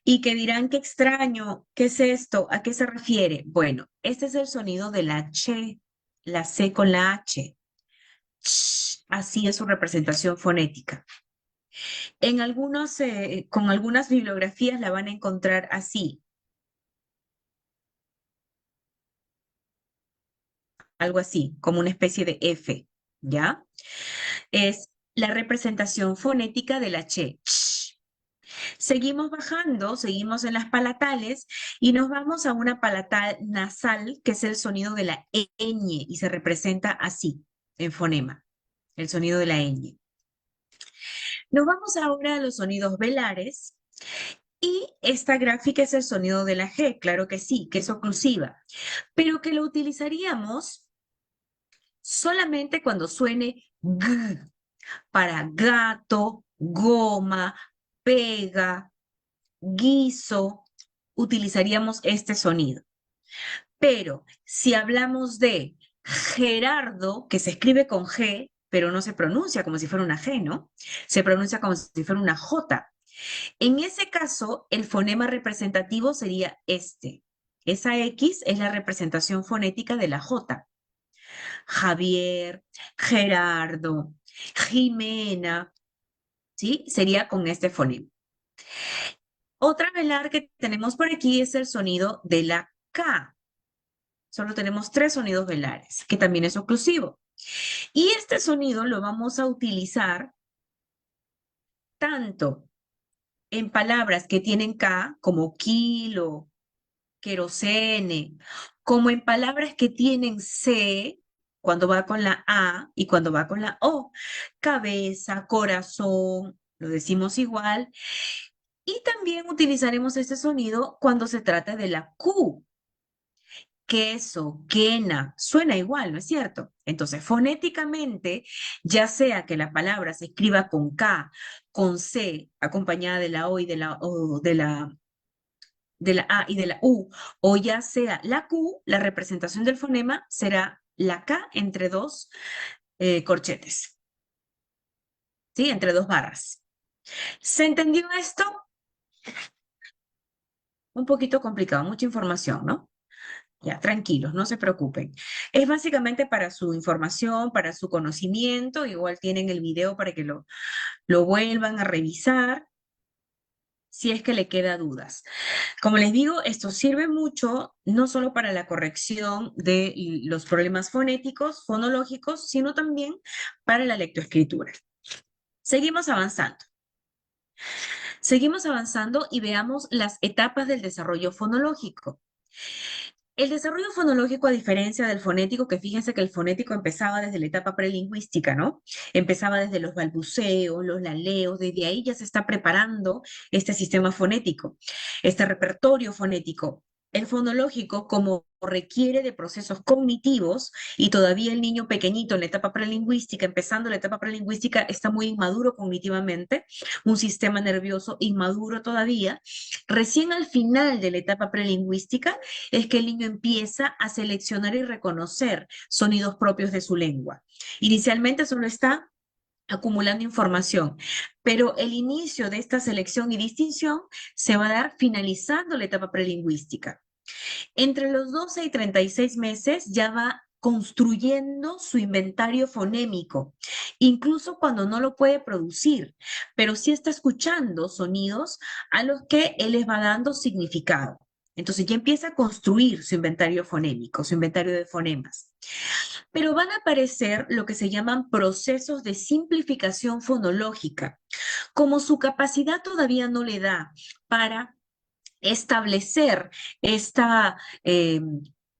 y que dirán, qué extraño, ¿qué es esto? ¿A qué se refiere? Bueno, este es el sonido de la Ch, la C con la H. Así es su representación fonética. En algunos, con algunas bibliografías la van a encontrar así. Algo así, como una especie de F, ¿ya? Es la representación fonética de la Ch. Seguimos bajando, seguimos en las palatales y nos vamos a una palatal nasal, que es el sonido de la ñ y se representa así, en fonema, el sonido de la ñ. Nos vamos ahora a los sonidos velares y esta gráfica es el sonido de la G, claro que sí, que es oclusiva, pero que lo utilizaríamos solamente cuando suene G, para gato, goma, pega, guiso, utilizaríamos este sonido. Pero si hablamos de Gerardo, que se escribe con G, pero no se pronuncia como si fuera una G, ¿no? Se pronuncia como si fuera una J. En ese caso, el fonema representativo sería este. Esa X es la representación fonética de la J. Javier, Gerardo, Jimena, ¿sí? Sería con este fonema. Otra velar que tenemos por aquí es el sonido de la K. Solo tenemos 3 sonidos velares, que también es oclusivo. Y este sonido lo vamos a utilizar tanto en palabras que tienen K, como kilo, querosene, como en palabras que tienen C, cuando va con la A y cuando va con la O. Cabeza, corazón, lo decimos igual. Y también utilizaremos este sonido cuando se trata de la Q. Queso, quena, suena igual, ¿no es cierto? Entonces, fonéticamente, ya sea que la palabra se escriba con K, con C, acompañada de la O y de la, o de la A y de la U, o ya sea la Q, la representación del fonema será la K entre 2 corchetes, ¿sí? Entre 2 barras. ¿Se entendió esto? Un poquito complicado, mucha información, ¿no? Ya, tranquilos, no se preocupen. Es básicamente para su información, para su conocimiento. Igual tienen el video para que lo vuelvan a revisar si es que le queda dudas. Como les digo, esto sirve mucho no solo para la corrección de los problemas fonéticos, fonológicos, sino también para la lectoescritura. Seguimos avanzando. Seguimos avanzando y veamos las etapas del desarrollo fonológico. El desarrollo fonológico, a diferencia del fonético, que fíjense que el fonético empezaba desde la etapa prelingüística, ¿no? Empezaba desde los balbuceos, los laleos, desde ahí ya se está preparando este sistema fonético, este repertorio fonético. El fonológico, como requiere de procesos cognitivos y todavía el niño pequeñito en la etapa prelingüística, empezando la etapa prelingüística, está muy inmaduro cognitivamente, un sistema nervioso inmaduro todavía. Recién al final de la etapa prelingüística es que el niño empieza a seleccionar y reconocer sonidos propios de su lengua. Inicialmente solo está acumulando información, pero el inicio de esta selección y distinción se va a dar finalizando la etapa prelingüística. Entre los 12 y 36 meses ya va construyendo su inventario fonémico, incluso cuando no lo puede producir, pero sí está escuchando sonidos a los que él les va dando significado. Entonces ya empieza a construir su inventario fonémico, su inventario de fonemas. Pero van a aparecer lo que se llaman procesos de simplificación fonológica. Como su capacidad todavía no le da para establecer esta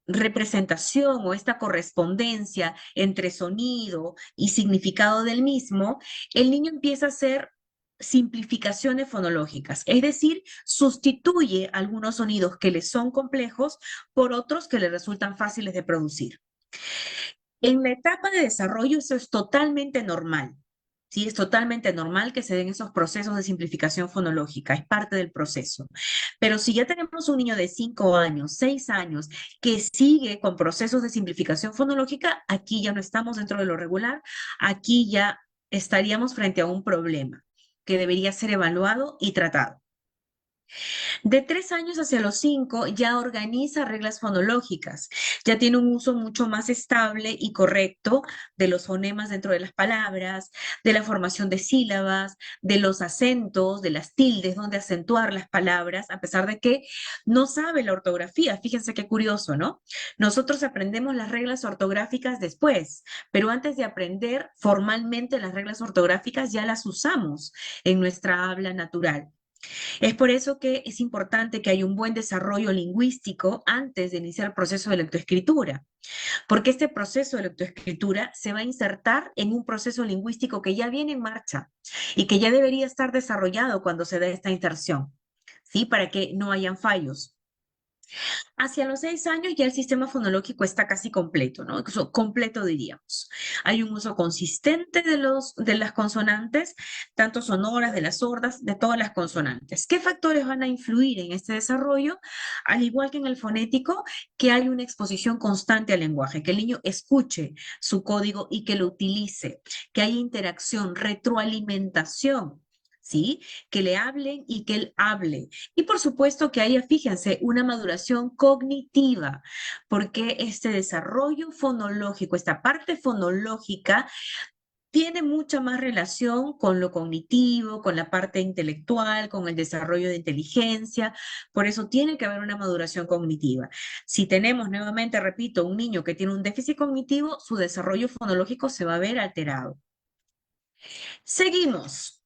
representación o esta correspondencia entre sonido y significado del mismo, el niño empieza a hacer simplificaciones fonológicas, es decir, sustituye algunos sonidos que le son complejos por otros que le resultan fáciles de producir. En la etapa de desarrollo eso es totalmente normal. Sí, es totalmente normal que se den esos procesos de simplificación fonológica, es parte del proceso. Pero si ya tenemos un niño de 5 años, 6 años, que sigue con procesos de simplificación fonológica, aquí ya no estamos dentro de lo regular, aquí ya estaríamos frente a un problema que debería ser evaluado y tratado. De 3 años hacia los 5 ya organiza reglas fonológicas, ya tiene un uso mucho más estable y correcto de los fonemas dentro de las palabras, de la formación de sílabas, de los acentos, de las tildes, donde acentuar las palabras, a pesar de que no sabe la ortografía. Fíjense qué curioso, ¿no? Nosotros aprendemos las reglas ortográficas después, pero antes de aprender formalmente las reglas ortográficas ya las usamos en nuestra habla natural. Es por eso que es importante que haya un buen desarrollo lingüístico antes de iniciar el proceso de lectoescritura, porque este proceso de lectoescritura se va a insertar en un proceso lingüístico que ya viene en marcha y que ya debería estar desarrollado cuando se dé esta inserción, ¿sí? Para que no hayan fallos. Hacia los 6 años ya el sistema fonológico está casi completo, ¿no? Completo diríamos. Hay un uso consistente de las consonantes, tanto sonoras, de las sordas, de todas las consonantes. ¿Qué factores van a influir en este desarrollo? Al igual que en el fonético, que hay una exposición constante al lenguaje, que el niño escuche su código y que lo utilice, que haya interacción, retroalimentación. ¿sí? Que le hablen y que él hable. Y por supuesto que haya, fíjense, una maduración cognitiva, porque este desarrollo fonológico, esta parte fonológica, tiene mucha más relación con lo cognitivo, con la parte intelectual, con el desarrollo de inteligencia. Por eso tiene que haber una maduración cognitiva. Si tenemos, nuevamente, repito, un niño que tiene un déficit cognitivo, su desarrollo fonológico se va a ver alterado. Seguimos.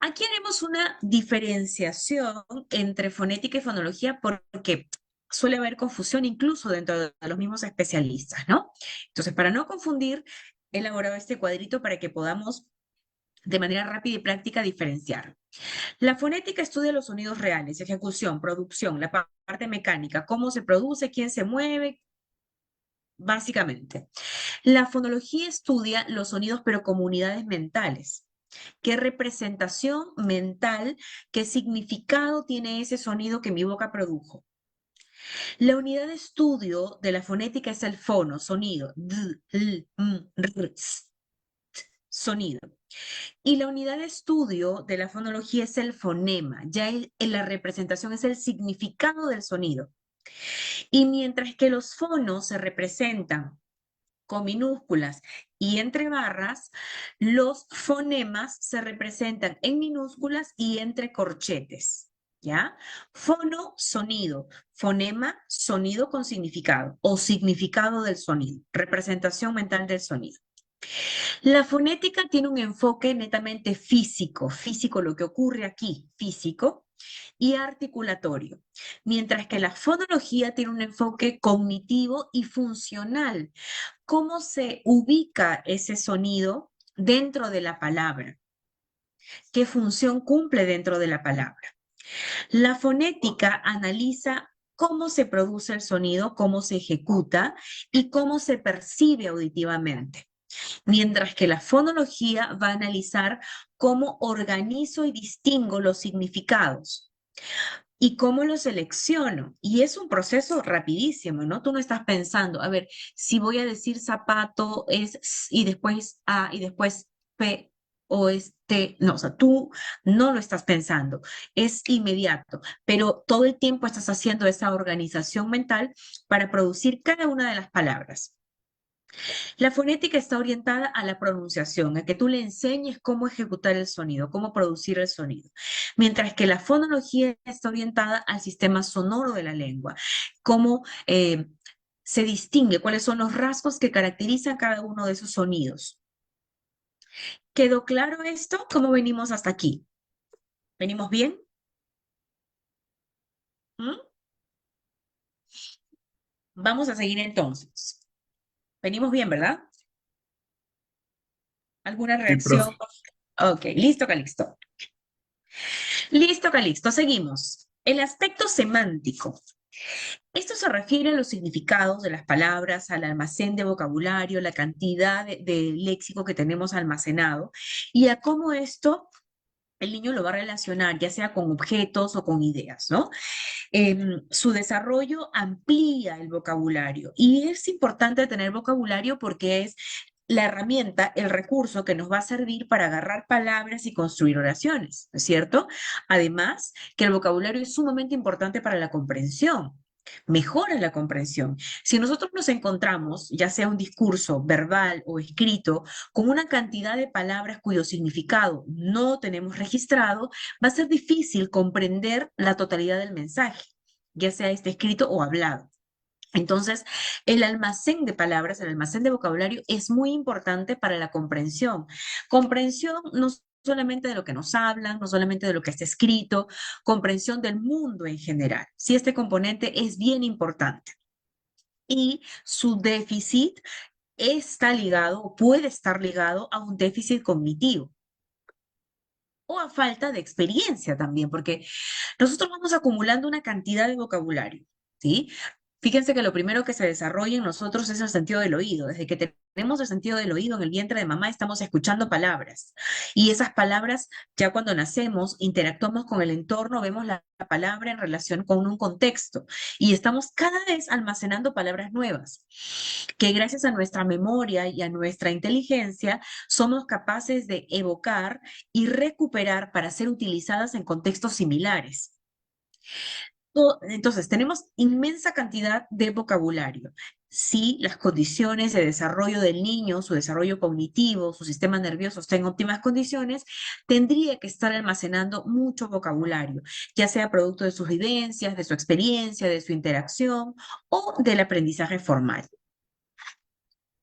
Aquí haremos una diferenciación entre fonética y fonología porque suele haber confusión incluso dentro de los mismos especialistas, ¿no? Entonces, para no confundir, he elaborado este cuadrito para que podamos de manera rápida y práctica diferenciar. La fonética estudia los sonidos reales, ejecución, producción, la parte mecánica, cómo se produce, quién se mueve, básicamente. La fonología estudia los sonidos pero como unidades mentales. ¿Qué representación mental, qué significado tiene ese sonido que mi boca produjo? La unidad de estudio de la fonética es el fono, sonido, d, l, m, r, s, sonido. Y la unidad de estudio de la fonología es el fonema, ya la representación es el significado del sonido. Y mientras que los fonos se representan con minúsculas y entre barras, los fonemas se representan en minúsculas y entre corchetes, ¿ya? Fono, sonido, fonema, sonido con significado o significado del sonido, representación mental del sonido. La fonética tiene un enfoque netamente físico, físico lo que ocurre aquí, físico, y articulatorio, mientras que la fonología tiene un enfoque cognitivo y funcional. ¿Cómo se ubica ese sonido dentro de la palabra? ¿Qué función cumple dentro de la palabra? La fonética analiza cómo se produce el sonido, cómo se ejecuta y cómo se percibe auditivamente. Mientras que la fonología va a analizar cómo organizo y distingo los significados y cómo los selecciono. Y es un proceso rapidísimo, ¿no? Tú no estás pensando, a ver, si voy a decir zapato es s y después a y después p o es t. No, o sea, tú no lo estás pensando, es inmediato, pero todo el tiempo estás haciendo esa organización mental para producir cada una de las palabras. La fonética está orientada a la pronunciación, a que tú le enseñes cómo ejecutar el sonido, cómo producir el sonido, mientras que la fonología está orientada al sistema sonoro de la lengua, cómo se distingue, cuáles son los rasgos que caracterizan cada uno de esos sonidos. ¿Quedó claro esto? ¿Cómo venimos hasta aquí? ¿Venimos bien? ¿Mm? Vamos a seguir entonces. Venimos bien, ¿verdad? ¿Alguna Sí, reacción? profe. Ok, listo, Calixto. Listo, Calixto, seguimos. El aspecto semántico. Esto se refiere a los significados de las palabras, al almacén de vocabulario, la cantidad de léxico que tenemos almacenado y a cómo esto el niño lo va a relacionar, ya sea con objetos o con ideas, ¿no? Su desarrollo amplía el vocabulario y es importante tener vocabulario porque es la herramienta, el recurso que nos va a servir para agarrar palabras y construir oraciones, ¿no es cierto? Además, que el vocabulario es sumamente importante para la comprensión. Mejora la comprensión. Si nosotros nos encontramos, ya sea un discurso verbal o escrito, con una cantidad de palabras cuyo significado no tenemos registrado, va a ser difícil comprender la totalidad del mensaje, ya sea este escrito o hablado. Entonces, el almacén de palabras, el almacén de vocabulario es muy importante para la comprensión. Comprensión no solamente de lo que nos hablan, no solamente de lo que está escrito, comprensión del mundo en general. Sí, este componente es bien importante. Y su déficit está ligado o puede estar ligado a un déficit cognitivo o a falta de experiencia también, porque nosotros vamos acumulando una cantidad de vocabulario, ¿sí? Fíjense que lo primero que se desarrolla en nosotros es el sentido del oído. Desde que tenemos el sentido del oído en el vientre de mamá, estamos escuchando palabras. Y esas palabras, ya cuando nacemos, interactuamos con el entorno, vemos la palabra en relación con un contexto. Y estamos cada vez almacenando palabras nuevas, que gracias a nuestra memoria y a nuestra inteligencia, somos capaces de evocar y recuperar para ser utilizadas en contextos similares. Entonces, tenemos inmensa cantidad de vocabulario. Si las condiciones de desarrollo del niño, su desarrollo cognitivo, su sistema nervioso está en óptimas condiciones, tendría que estar almacenando mucho vocabulario, ya sea producto de sus vivencias, de su experiencia, de su interacción o del aprendizaje formal.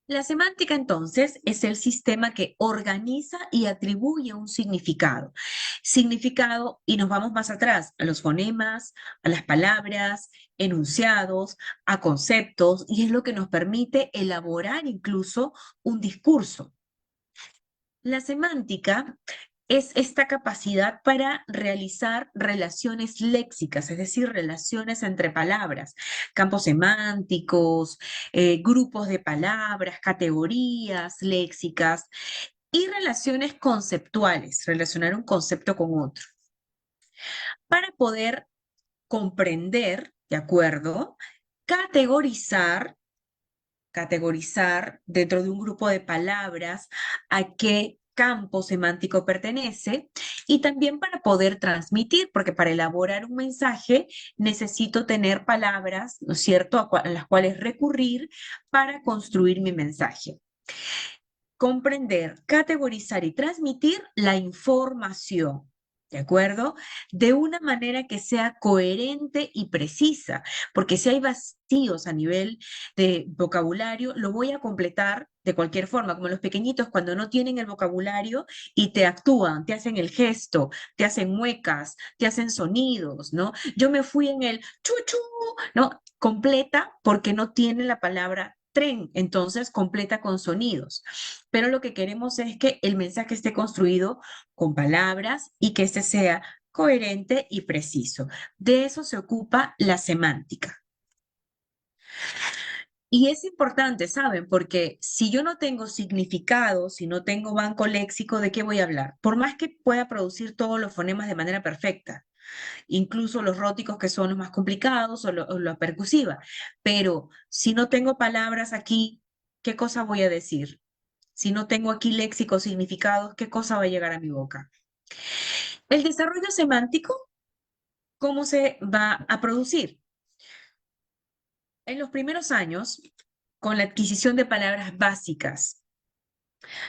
La semántica, entonces, es el sistema que organiza y atribuye un significado. Significado, y nos vamos más atrás, a los fonemas, a las palabras, enunciados, a conceptos, y es lo que nos permite elaborar incluso un discurso. La semántica es esta capacidad para realizar relaciones léxicas, es decir, relaciones entre palabras, campos semánticos, grupos de palabras, categorías léxicas y relaciones conceptuales, relacionar un concepto con otro. Para poder comprender, ¿de acuerdo? Categorizar dentro de un grupo de palabras a qué campo semántico pertenece y también para poder transmitir, porque para elaborar un mensaje necesito tener palabras, ¿no es cierto?, a las cuales recurrir para construir mi mensaje. Comprender, categorizar y transmitir la información, ¿de acuerdo? De una manera que sea coherente y precisa, porque si hay vacíos a nivel de vocabulario, lo voy a completar de cualquier forma, como los pequeñitos cuando no tienen el vocabulario y te actúan, te hacen el gesto, te hacen muecas, te hacen sonidos, ¿no? Yo me fui en el chuchu, ¿no? Completa porque no tiene la palabra tren, entonces completa con sonidos. Pero lo que queremos es que el mensaje esté construido con palabras y que este sea coherente y preciso. De eso se ocupa la semántica. Y es importante, ¿saben? Porque si yo no tengo significado, si no tengo banco léxico, ¿de qué voy a hablar? Por más que pueda producir todos los fonemas de manera perfecta, incluso los róticos que son los más complicados o la percusiva, pero si no tengo palabras aquí, ¿qué cosa voy a decir? Si no tengo aquí léxico, significados, ¿qué cosa va a llegar a mi boca? El desarrollo semántico, ¿cómo se va a producir? En los primeros años, con la adquisición de palabras básicas.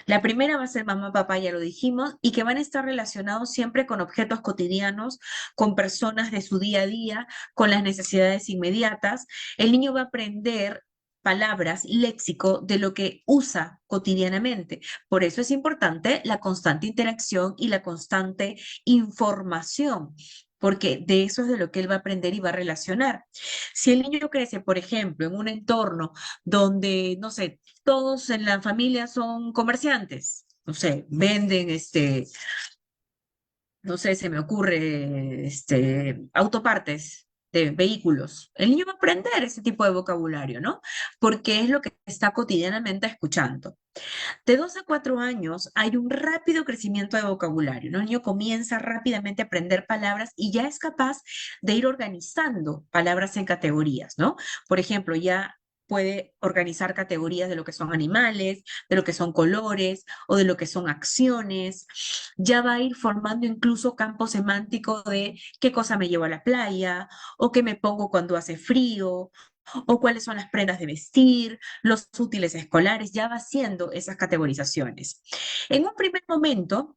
La primera va a ser mamá, papá, ya lo dijimos, y que van a estar relacionados siempre con objetos cotidianos, con personas de su día a día, con las necesidades inmediatas. El niño va a aprender palabras, léxico de lo que usa cotidianamente. Por eso es importante la constante interacción y la constante información, porque de eso es de lo que él va a aprender y va a relacionar. Si el niño crece, por ejemplo, en un entorno donde, no sé, todos en la familia son comerciantes, no sé, venden no sé, se me ocurre, autopartes de vehículos. El niño va a aprender ese tipo de vocabulario, ¿no? Porque es lo que está cotidianamente escuchando. De 2 a 4 años hay un rápido crecimiento de vocabulario, ¿no? El niño comienza rápidamente a aprender palabras y ya es capaz de ir organizando palabras en categorías, ¿no? Por ejemplo, ya puede organizar categorías de lo que son animales, de lo que son colores o de lo que son acciones. Ya va a ir formando incluso campo semántico de qué cosa me llevo a la playa o qué me pongo cuando hace frío o cuáles son las prendas de vestir, los útiles escolares, ya va haciendo esas categorizaciones. En un primer momento,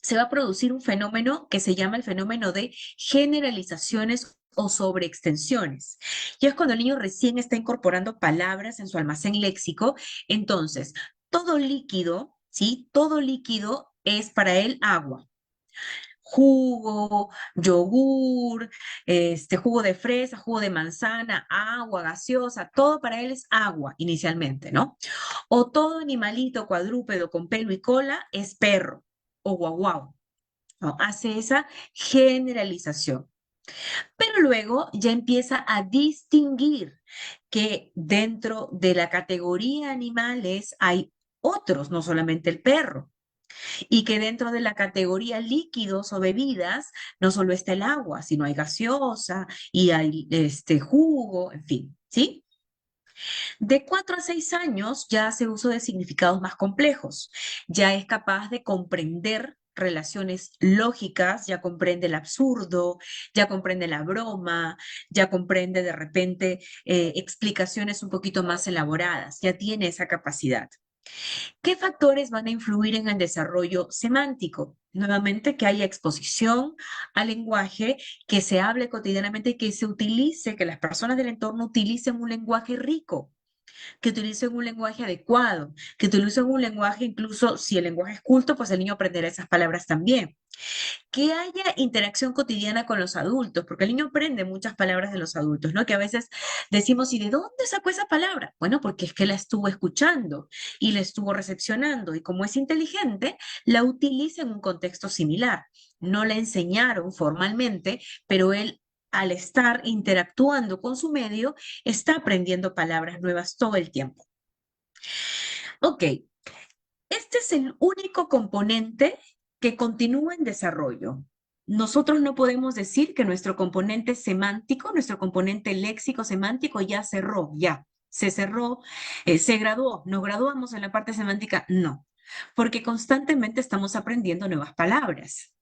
se va a producir un fenómeno que se llama el fenómeno de generalizaciones o sobreextensiones. Y es cuando el niño recién está incorporando palabras en su almacén léxico, entonces todo líquido, ¿sí? Todo líquido es para él agua. Jugo, yogur, jugo de fresa, jugo de manzana, agua gaseosa, todo para él es agua inicialmente, ¿no? O todo animalito cuadrúpedo con pelo y cola es perro o guau guau, ¿no? Hace esa generalización. Pero luego ya empieza a distinguir que dentro de la categoría animales hay otros, no solamente el perro, y que dentro de la categoría líquidos o bebidas no solo está el agua, sino hay gaseosa y hay jugo, en fin, ¿sí? De 4 a 6 años ya hace uso de significados más complejos, ya es capaz de comprender relaciones lógicas, ya comprende el absurdo, ya comprende la broma, ya comprende de repente explicaciones un poquito más elaboradas, ya tiene esa capacidad. ¿Qué factores van a influir en el desarrollo semántico? Nuevamente, que haya exposición al lenguaje, que se hable cotidianamente, que se utilice, que las personas del entorno utilicen un lenguaje rico, que utilicen un lenguaje adecuado, que utilicen un lenguaje, incluso si el lenguaje es culto, pues el niño aprenderá esas palabras también. Que haya interacción cotidiana con los adultos, porque el niño aprende muchas palabras de los adultos, ¿no? Que a veces decimos, ¿y de dónde sacó esa palabra? Bueno, porque es que la estuvo escuchando y la estuvo recepcionando y como es inteligente, la utiliza en un contexto similar. No la enseñaron formalmente, pero él al estar interactuando con su medio, está aprendiendo palabras nuevas todo el tiempo. Ok, este es el único componente que continúa en desarrollo. Nosotros no podemos decir que nuestro componente semántico, nuestro componente léxico semántico ya cerró, ya se cerró, se graduó, nos graduamos en la parte semántica, no, porque constantemente estamos aprendiendo nuevas palabras.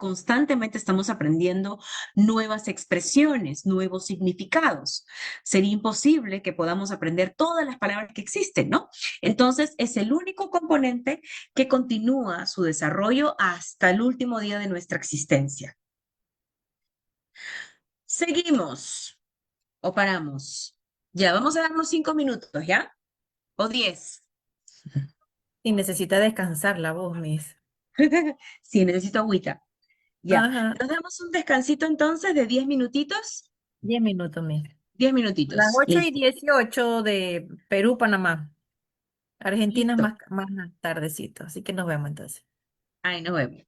Constantemente estamos aprendiendo nuevas expresiones, nuevos significados. Sería imposible que podamos aprender todas las palabras que existen, ¿no? Entonces, es el único componente que continúa su desarrollo hasta el último día de nuestra existencia. Seguimos o paramos. Ya, vamos a darnos 5 minutos, ¿ya? O 10. Y necesita descansar la voz, Miss. Sí, necesito agüita. Ya, Ajá, nos damos un descansito entonces de 10 minutitos. 10 minutos, Miss. 10 Las minutitos, 8 y listo. 18 de Perú, Panamá. Argentina es Listo. más tardecito, así que nos vemos entonces. Ahí nos vemos.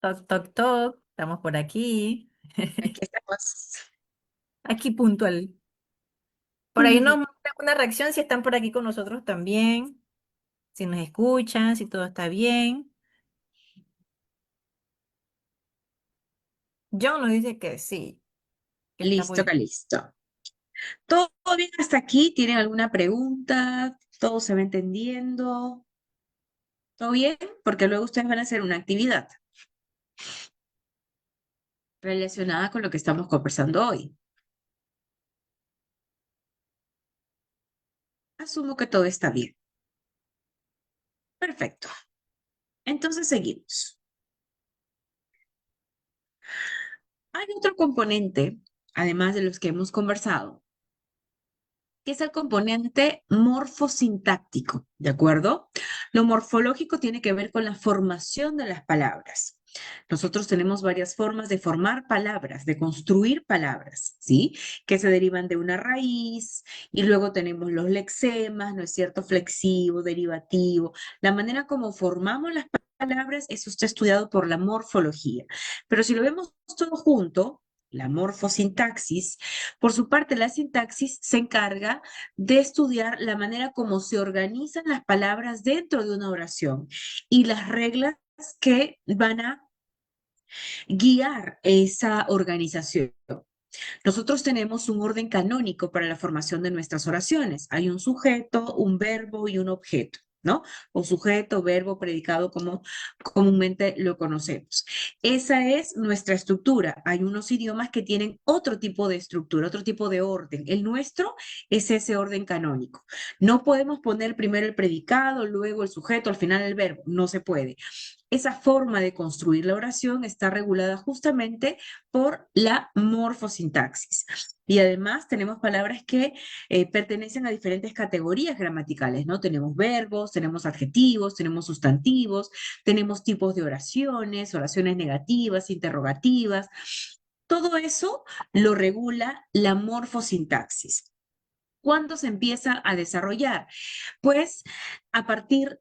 Toc, toc, toc. Estamos por aquí. Aquí estamos. Aquí puntual. Por ahí nos muestran una reacción si están por aquí con nosotros también. Si nos escuchan, si todo está bien. John nos dice que sí, que está Listo, muy... listo. ¿Todo bien hasta aquí? ¿Tienen alguna pregunta? ¿Todo se va entendiendo? ¿Todo bien? Porque luego ustedes van a hacer una actividad relacionada con lo que estamos conversando hoy. Asumo que todo está bien. Perfecto. Entonces seguimos. Hay otro componente, además de los que hemos conversado, que es el componente morfosintáctico, ¿de acuerdo? Lo morfológico tiene que ver con la formación de las palabras. Nosotros tenemos varias formas de formar palabras, de construir palabras, ¿sí? Que se derivan de una raíz y luego tenemos los lexemas, ¿no es cierto? Flexivo, derivativo. La manera como formamos las palabras, eso está estudiado por la morfología. Pero si lo vemos todo junto, la morfosintaxis, por su parte, la sintaxis se encarga de estudiar la manera como se organizan las palabras dentro de una oración y las reglas que van a guiar esa organización. Nosotros tenemos un orden canónico para la formación de nuestras oraciones. Hay un sujeto, un verbo y un objeto, ¿no? O sujeto, verbo, predicado, como comúnmente lo conocemos. Esa es nuestra estructura. Hay unos idiomas que tienen otro tipo de estructura, otro tipo de orden. El nuestro es ese orden canónico. No podemos poner primero el predicado, luego el sujeto, al final el verbo. No se puede. Esa forma de construir la oración está regulada justamente por la morfosintaxis. Y además tenemos palabras que pertenecen a diferentes categorías gramaticales, ¿no? Tenemos verbos, tenemos adjetivos, tenemos sustantivos, tenemos tipos de oraciones, oraciones negativas, interrogativas. Todo eso lo regula la morfosintaxis. ¿Cuándo se empieza a desarrollar? Pues a partir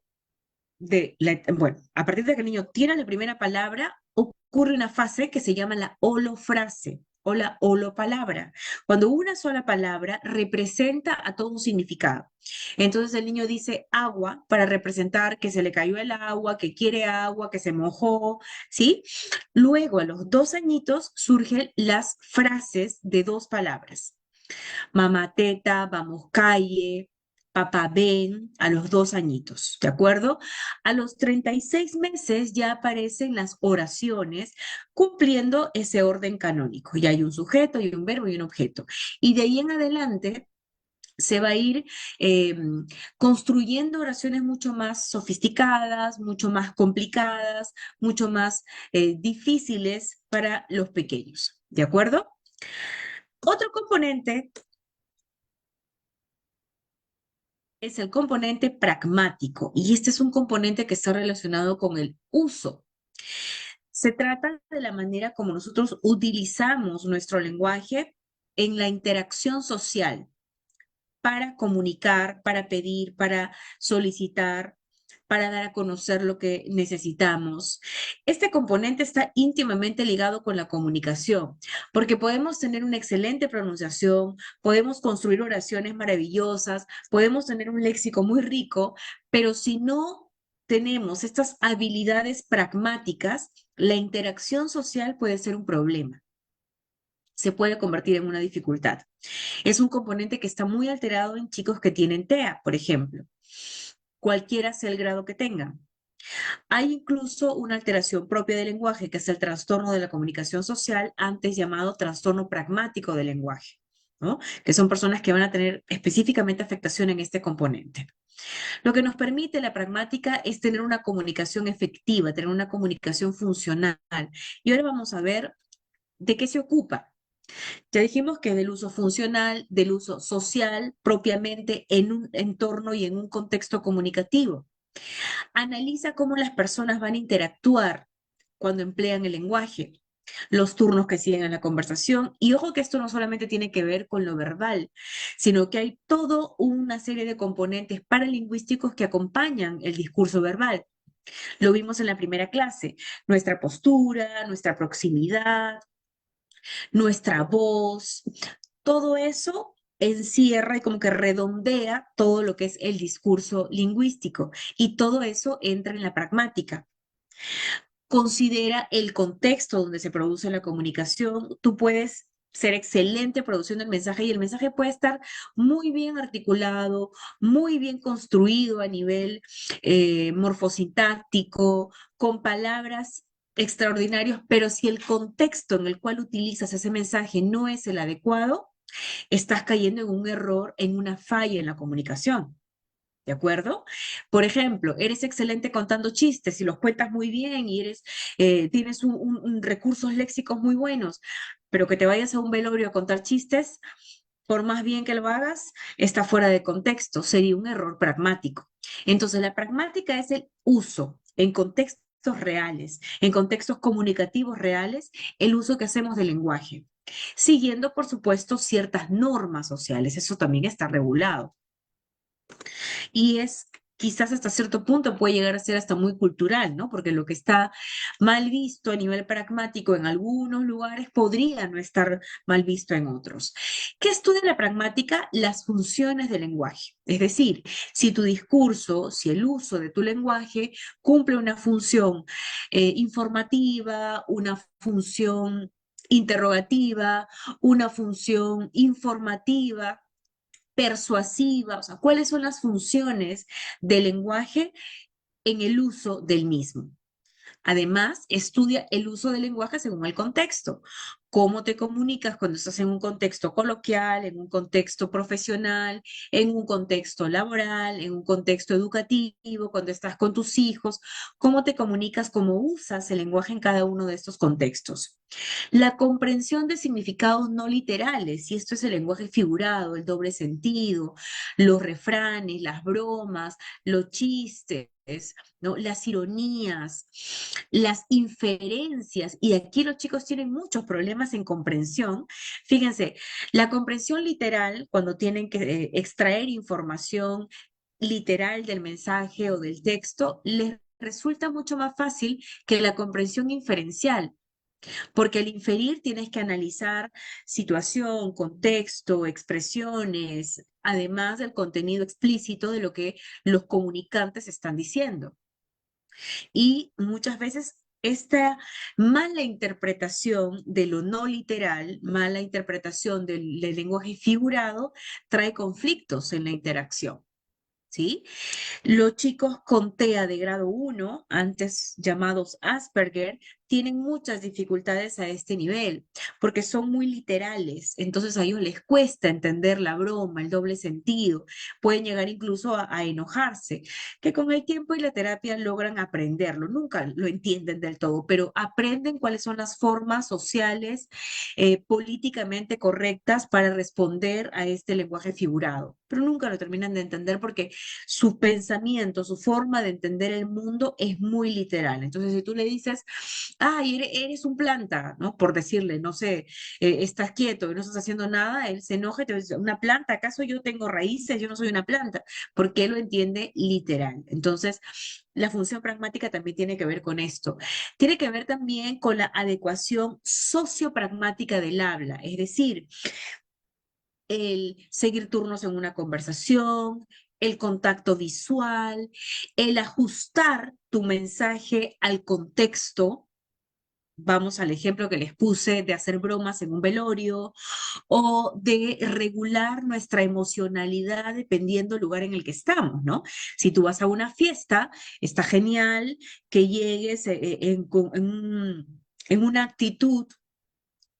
bueno, a partir de que el niño tiene la primera palabra, ocurre una fase que se llama la holofrase o la holopalabra, cuando una sola palabra representa a todo un significado. Entonces el niño dice agua para representar que se le cayó el agua, que quiere agua, que se mojó, ¿sí? Luego, a los 2 añitos, surgen las frases de 2 palabras. Mamá teta, vamos calle, papá ven, a los 2 añitos, ¿de acuerdo? A los 36 meses ya aparecen las oraciones cumpliendo ese orden canónico. Ya hay un sujeto, y un verbo y un objeto. Y de ahí en adelante se va a ir eh, construyendo oraciones mucho más sofisticadas, mucho más complicadas, mucho más difíciles para los pequeños, ¿de acuerdo? Otro componente es el componente pragmático y este es un componente que está relacionado con el uso. Se trata de la manera como nosotros utilizamos nuestro lenguaje en la interacción social para comunicar, para pedir, para solicitar, para dar a conocer lo que necesitamos. Este componente está íntimamente ligado con la comunicación, porque podemos tener una excelente pronunciación, podemos construir oraciones maravillosas, podemos tener un léxico muy rico, pero si no tenemos estas habilidades pragmáticas, la interacción social puede ser un problema, se puede convertir en una dificultad. Es un componente que está muy alterado en chicos que tienen TEA, por ejemplo, cualquiera sea el grado que tengan. Hay incluso una alteración propia del lenguaje, que es el trastorno de la comunicación social, antes llamado trastorno pragmático del lenguaje, ¿no? Que son personas que van a tener específicamente afectación en este componente. Lo que nos permite la pragmática es tener una comunicación efectiva, tener una comunicación funcional. Y ahora vamos a ver de qué se ocupa. Ya dijimos que del uso funcional, del uso social, propiamente en un entorno y en un contexto comunicativo. Analiza cómo las personas van a interactuar cuando emplean el lenguaje, los turnos que siguen en la conversación. Y ojo que esto no solamente tiene que ver con lo verbal, sino que hay toda una serie de componentes paralingüísticos que acompañan el discurso verbal. Lo vimos en la primera clase, nuestra postura, nuestra proximidad, nuestra voz, todo eso encierra y como que redondea todo lo que es el discurso lingüístico y todo eso entra en la pragmática. Considera el contexto donde se produce la comunicación. Tú puedes ser excelente produciendo el mensaje y el mensaje puede estar muy bien articulado, muy bien construido a nivel morfosintáctico, con palabras extraordinarias, pero si el contexto en el cual utilizas ese mensaje no es el adecuado, estás cayendo en un error, en una falla en la comunicación. ¿De acuerdo? Por ejemplo, eres excelente contando chistes y los cuentas muy bien y tienes recursos léxicos muy buenos, pero que te vayas a un velorio a contar chistes, por más bien que lo hagas, está fuera de contexto, sería un error pragmático. Entonces, la pragmática es el uso en contextos reales, en contextos comunicativos reales, el uso que hacemos del lenguaje, siguiendo, por supuesto, ciertas normas sociales, eso también está regulado y es quizás hasta cierto punto puede llegar a ser hasta muy cultural, ¿no? Porque lo que está mal visto a nivel pragmático en algunos lugares podría no estar mal visto en otros. ¿Qué estudia la pragmática? Las funciones del lenguaje. Es decir, si tu discurso, si el uso de tu lenguaje cumple una función informativa, una función interrogativa, una función informativa, persuasiva, o sea, cuáles son las funciones del lenguaje en el uso del mismo. Además, estudia el uso del lenguaje según el contexto. Cómo te comunicas cuando estás en un contexto coloquial, en un contexto profesional, en un contexto laboral, en un contexto educativo, cuando estás con tus hijos. Cómo te comunicas, cómo usas el lenguaje en cada uno de estos contextos. La comprensión de significados no literales, y esto es el lenguaje figurado, el doble sentido, los refranes, las bromas, los chistes, ¿no? Las ironías, las inferencias, y aquí los chicos tienen muchos problemas en comprensión. Fíjense, la comprensión literal, cuando tienen que extraer información literal del mensaje o del texto, les resulta mucho más fácil que la comprensión inferencial. Porque al inferir tienes que analizar situación, contexto, expresiones, además del contenido explícito de lo que los comunicantes están diciendo. Y muchas veces esta mala interpretación de lo no literal, mala interpretación del lenguaje figurado, trae conflictos en la interacción. ¿Sí? Los chicos con TEA de grado 1, antes llamados Asperger, tienen muchas dificultades a este nivel porque son muy literales, entonces a ellos les cuesta entender la broma, el doble sentido, pueden llegar incluso a enojarse, que con el tiempo y la terapia logran aprenderlo, nunca lo entienden del todo, pero aprenden cuáles son las formas sociales, políticamente correctas para responder a este lenguaje figurado, pero nunca lo terminan de entender porque su pensamiento, su forma de entender el mundo es muy literal. Entonces, si tú le dices, ay, eres un planta, ¿no? Por decirle, no sé, estás quieto y no estás haciendo nada, él se enoja y te dice, ¿una planta? ¿Acaso yo tengo raíces? Yo no soy una planta, porque él lo entiende literal. Entonces, la función pragmática también tiene que ver con esto. Tiene que ver también con la adecuación sociopragmática del habla, es decir, el seguir turnos en una conversación, el contacto visual, el ajustar tu mensaje al contexto. Vamos al ejemplo que les puse de hacer bromas en un velorio o de regular nuestra emocionalidad dependiendo del lugar en el que estamos, ¿no? Si tú vas a una fiesta, está genial que llegues en una actitud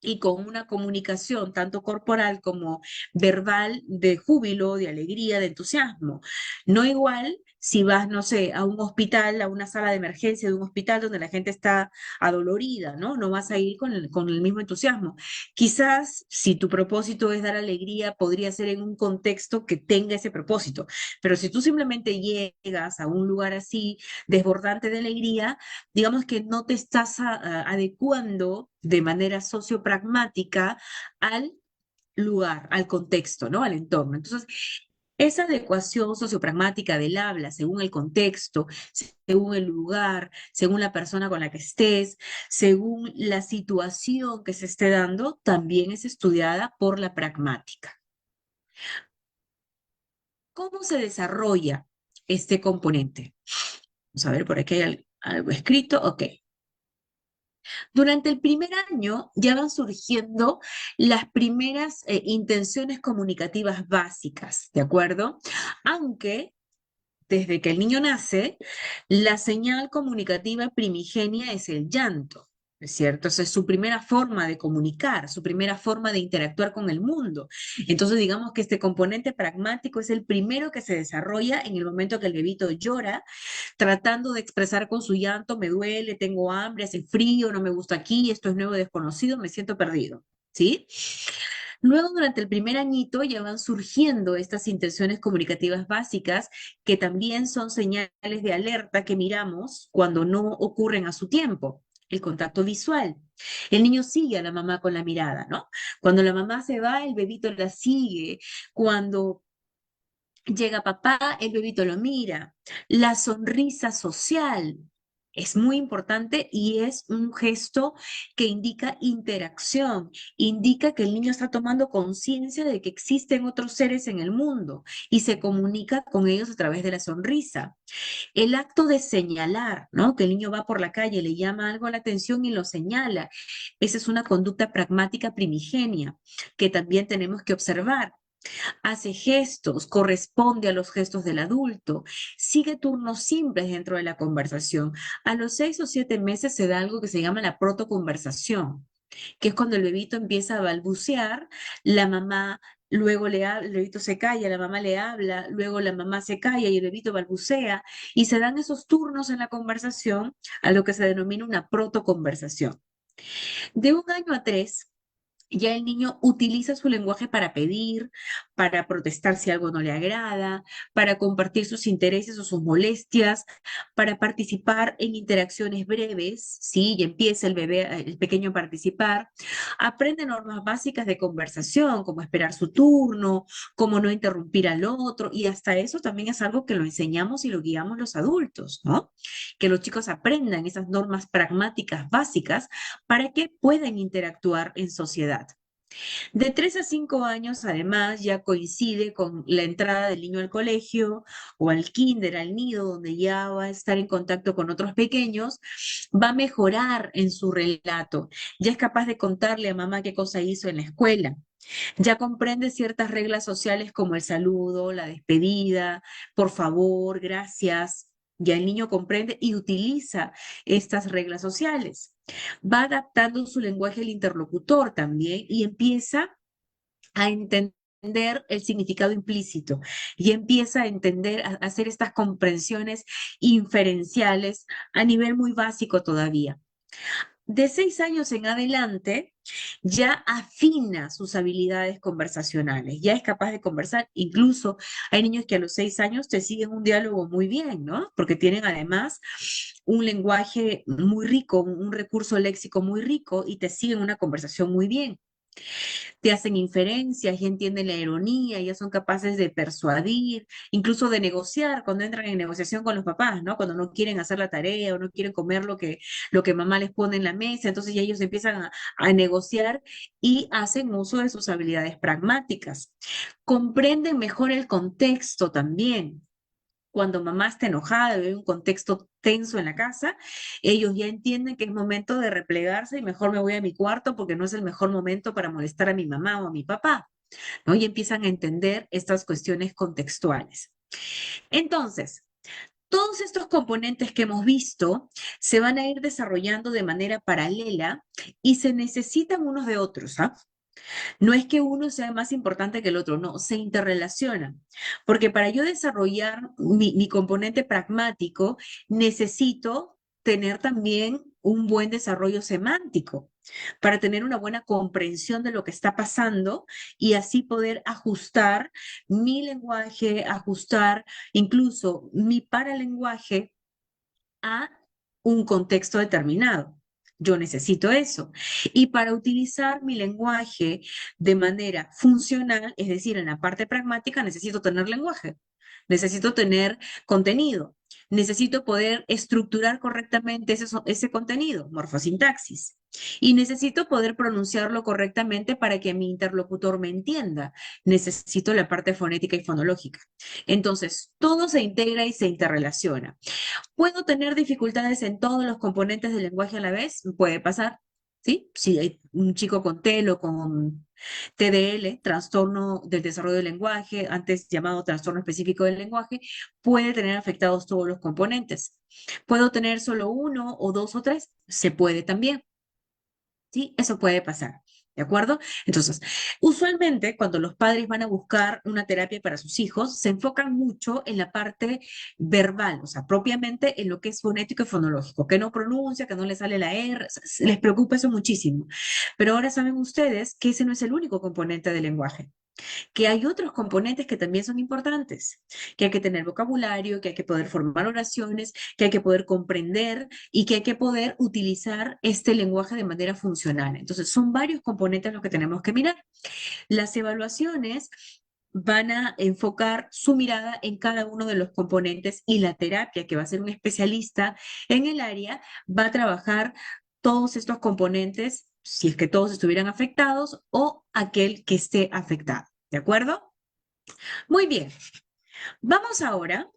y con una comunicación tanto corporal como verbal de júbilo, de alegría, de entusiasmo. No igual si vas, no sé, a un hospital, a una sala de emergencia de un hospital donde la gente está adolorida, ¿no? No vas a ir con el mismo entusiasmo. Quizás si tu propósito es dar alegría, podría ser en un contexto que tenga ese propósito, pero si tú simplemente llegas a un lugar así, desbordante de alegría, digamos que no te estás adecuando de manera sociopragmática al lugar, al contexto, ¿no? Al entorno. Entonces, Esa adecuación sociopragmática del habla según el contexto, según el lugar, según la persona con la que estés, según la situación que se esté dando, también es estudiada por la pragmática. ¿Cómo se desarrolla este componente? Vamos a ver, por aquí hay algo escrito. Ok. Durante el primer año ya van surgiendo las primeras intenciones comunicativas básicas, ¿de acuerdo? Aunque desde que el niño nace, la señal comunicativa primigenia es el llanto, ¿es cierto? Esa es su primera forma de comunicar, su primera forma de interactuar con el mundo. Entonces, digamos que este componente pragmático es el primero que se desarrolla en el momento que el bebito llora, tratando de expresar con su llanto: me duele, tengo hambre, hace frío, no me gusta aquí, esto es nuevo, desconocido, me siento perdido, ¿sí? Luego, durante el primer añito, ya van surgiendo estas intenciones comunicativas básicas que también son señales de alerta que miramos cuando no ocurren a su tiempo. El contacto visual. El niño sigue a la mamá con la mirada, ¿no? Cuando la mamá se va, el bebito la sigue. Cuando llega papá, el bebito lo mira. La sonrisa social es muy importante y es un gesto que indica interacción, indica que el niño está tomando conciencia de que existen otros seres en el mundo y se comunica con ellos a través de la sonrisa. El acto de señalar, ¿no? Que el niño va por la calle, le llama algo la atención y lo señala. Esa es una conducta pragmática primigenia que también tenemos que observar. Hace gestos, corresponde a los gestos del adulto, sigue turnos simples dentro de la conversación. A los 6 o 7 meses se da algo que se llama la protoconversación, que es cuando el bebito empieza a balbucear, la mamá luego le habla, el bebito se calla, la mamá le habla, luego la mamá se calla y el bebito balbucea, y se dan esos turnos en la conversación a lo que se denomina una protoconversación. De 1 año a 3, ya el niño utiliza su lenguaje para pedir, para protestar si algo no le agrada, para compartir sus intereses o sus molestias, para participar en interacciones breves, ¿sí? Y empieza el bebé, el pequeño a participar. Aprende normas básicas de conversación, como esperar su turno, como no interrumpir al otro, y hasta eso también es algo que lo enseñamos y lo guiamos los adultos, ¿no? Que los chicos aprendan esas normas pragmáticas básicas para que puedan interactuar en sociedad. De 3 a 5 años, además, ya coincide con la entrada del niño al colegio o al kinder, al nido, donde ya va a estar en contacto con otros pequeños, va a mejorar en su relato, ya es capaz de contarle a mamá qué cosa hizo en la escuela, ya comprende ciertas reglas sociales como el saludo, la despedida, por favor, gracias. Ya el niño comprende y utiliza estas reglas sociales. Va adaptando su lenguaje al interlocutor también y empieza a entender el significado implícito y empieza a entender, a hacer estas comprensiones inferenciales a nivel muy básico todavía. De 6 años en adelante, ya afina sus habilidades conversacionales, ya es capaz de conversar. Incluso hay niños que a los 6 años te siguen un diálogo muy bien, ¿no? Porque tienen además un lenguaje muy rico, un recurso léxico muy rico y te siguen una conversación muy bien. Te hacen inferencias, ya entienden la ironía, ya son capaces de persuadir, incluso de negociar cuando entran en negociación con los papás, ¿no? Cuando no quieren hacer la tarea o no quieren comer lo que mamá les pone en la mesa, entonces ya ellos empiezan a negociar y hacen uso de sus habilidades pragmáticas. Comprenden mejor el contexto también. Cuando mamá está enojada, ve un contexto tenso en la casa, ellos ya entienden que es momento de replegarse y mejor me voy a mi cuarto porque no es el mejor momento para molestar a mi mamá o a mi papá, ¿no? Y empiezan a entender estas cuestiones contextuales. Entonces, todos estos componentes que hemos visto se van a ir desarrollando de manera paralela y se necesitan unos de otros, ¿ah? No es que uno sea más importante que el otro, no, se interrelacionan. Porque para yo desarrollar mi componente pragmático, necesito tener también un buen desarrollo semántico para tener una buena comprensión de lo que está pasando y así poder ajustar mi lenguaje, ajustar incluso mi paralenguaje a un contexto determinado. Yo necesito eso. Y para utilizar mi lenguaje de manera funcional, es decir, en la parte pragmática, necesito tener lenguaje, necesito tener contenido, necesito poder estructurar correctamente ese contenido, morfosintaxis. Y necesito poder pronunciarlo correctamente para que mi interlocutor me entienda. Necesito la parte fonética y fonológica. Entonces, todo se integra y se interrelaciona. ¿Puedo tener dificultades en todos los componentes del lenguaje a la vez? Puede pasar, ¿sí? Si hay un chico con TEL o con TDL, trastorno del desarrollo del lenguaje, antes llamado trastorno específico del lenguaje, puede tener afectados todos los componentes. ¿Puedo tener solo uno o dos o tres? Se puede también. ¿Sí? Eso puede pasar, ¿de acuerdo? Entonces, usualmente cuando los padres van a buscar una terapia para sus hijos, se enfocan mucho en la parte verbal, o sea, propiamente en lo que es fonético y fonológico, que no pronuncia, que no le sale la R, les preocupa eso muchísimo. Pero ahora saben ustedes que ese no es el único componente del lenguaje, que hay otros componentes que también son importantes, que hay que tener vocabulario, que hay que poder formar oraciones, que hay que poder comprender y que hay que poder utilizar este lenguaje de manera funcional. Entonces, son varios componentes los que tenemos que mirar. Las evaluaciones van a enfocar su mirada en cada uno de los componentes y la terapia, que va a ser un especialista en el área, va a trabajar todos estos componentes, si es que todos estuvieran afectados o aquel que esté afectado. ¿De acuerdo? Muy bien. Vamos ahora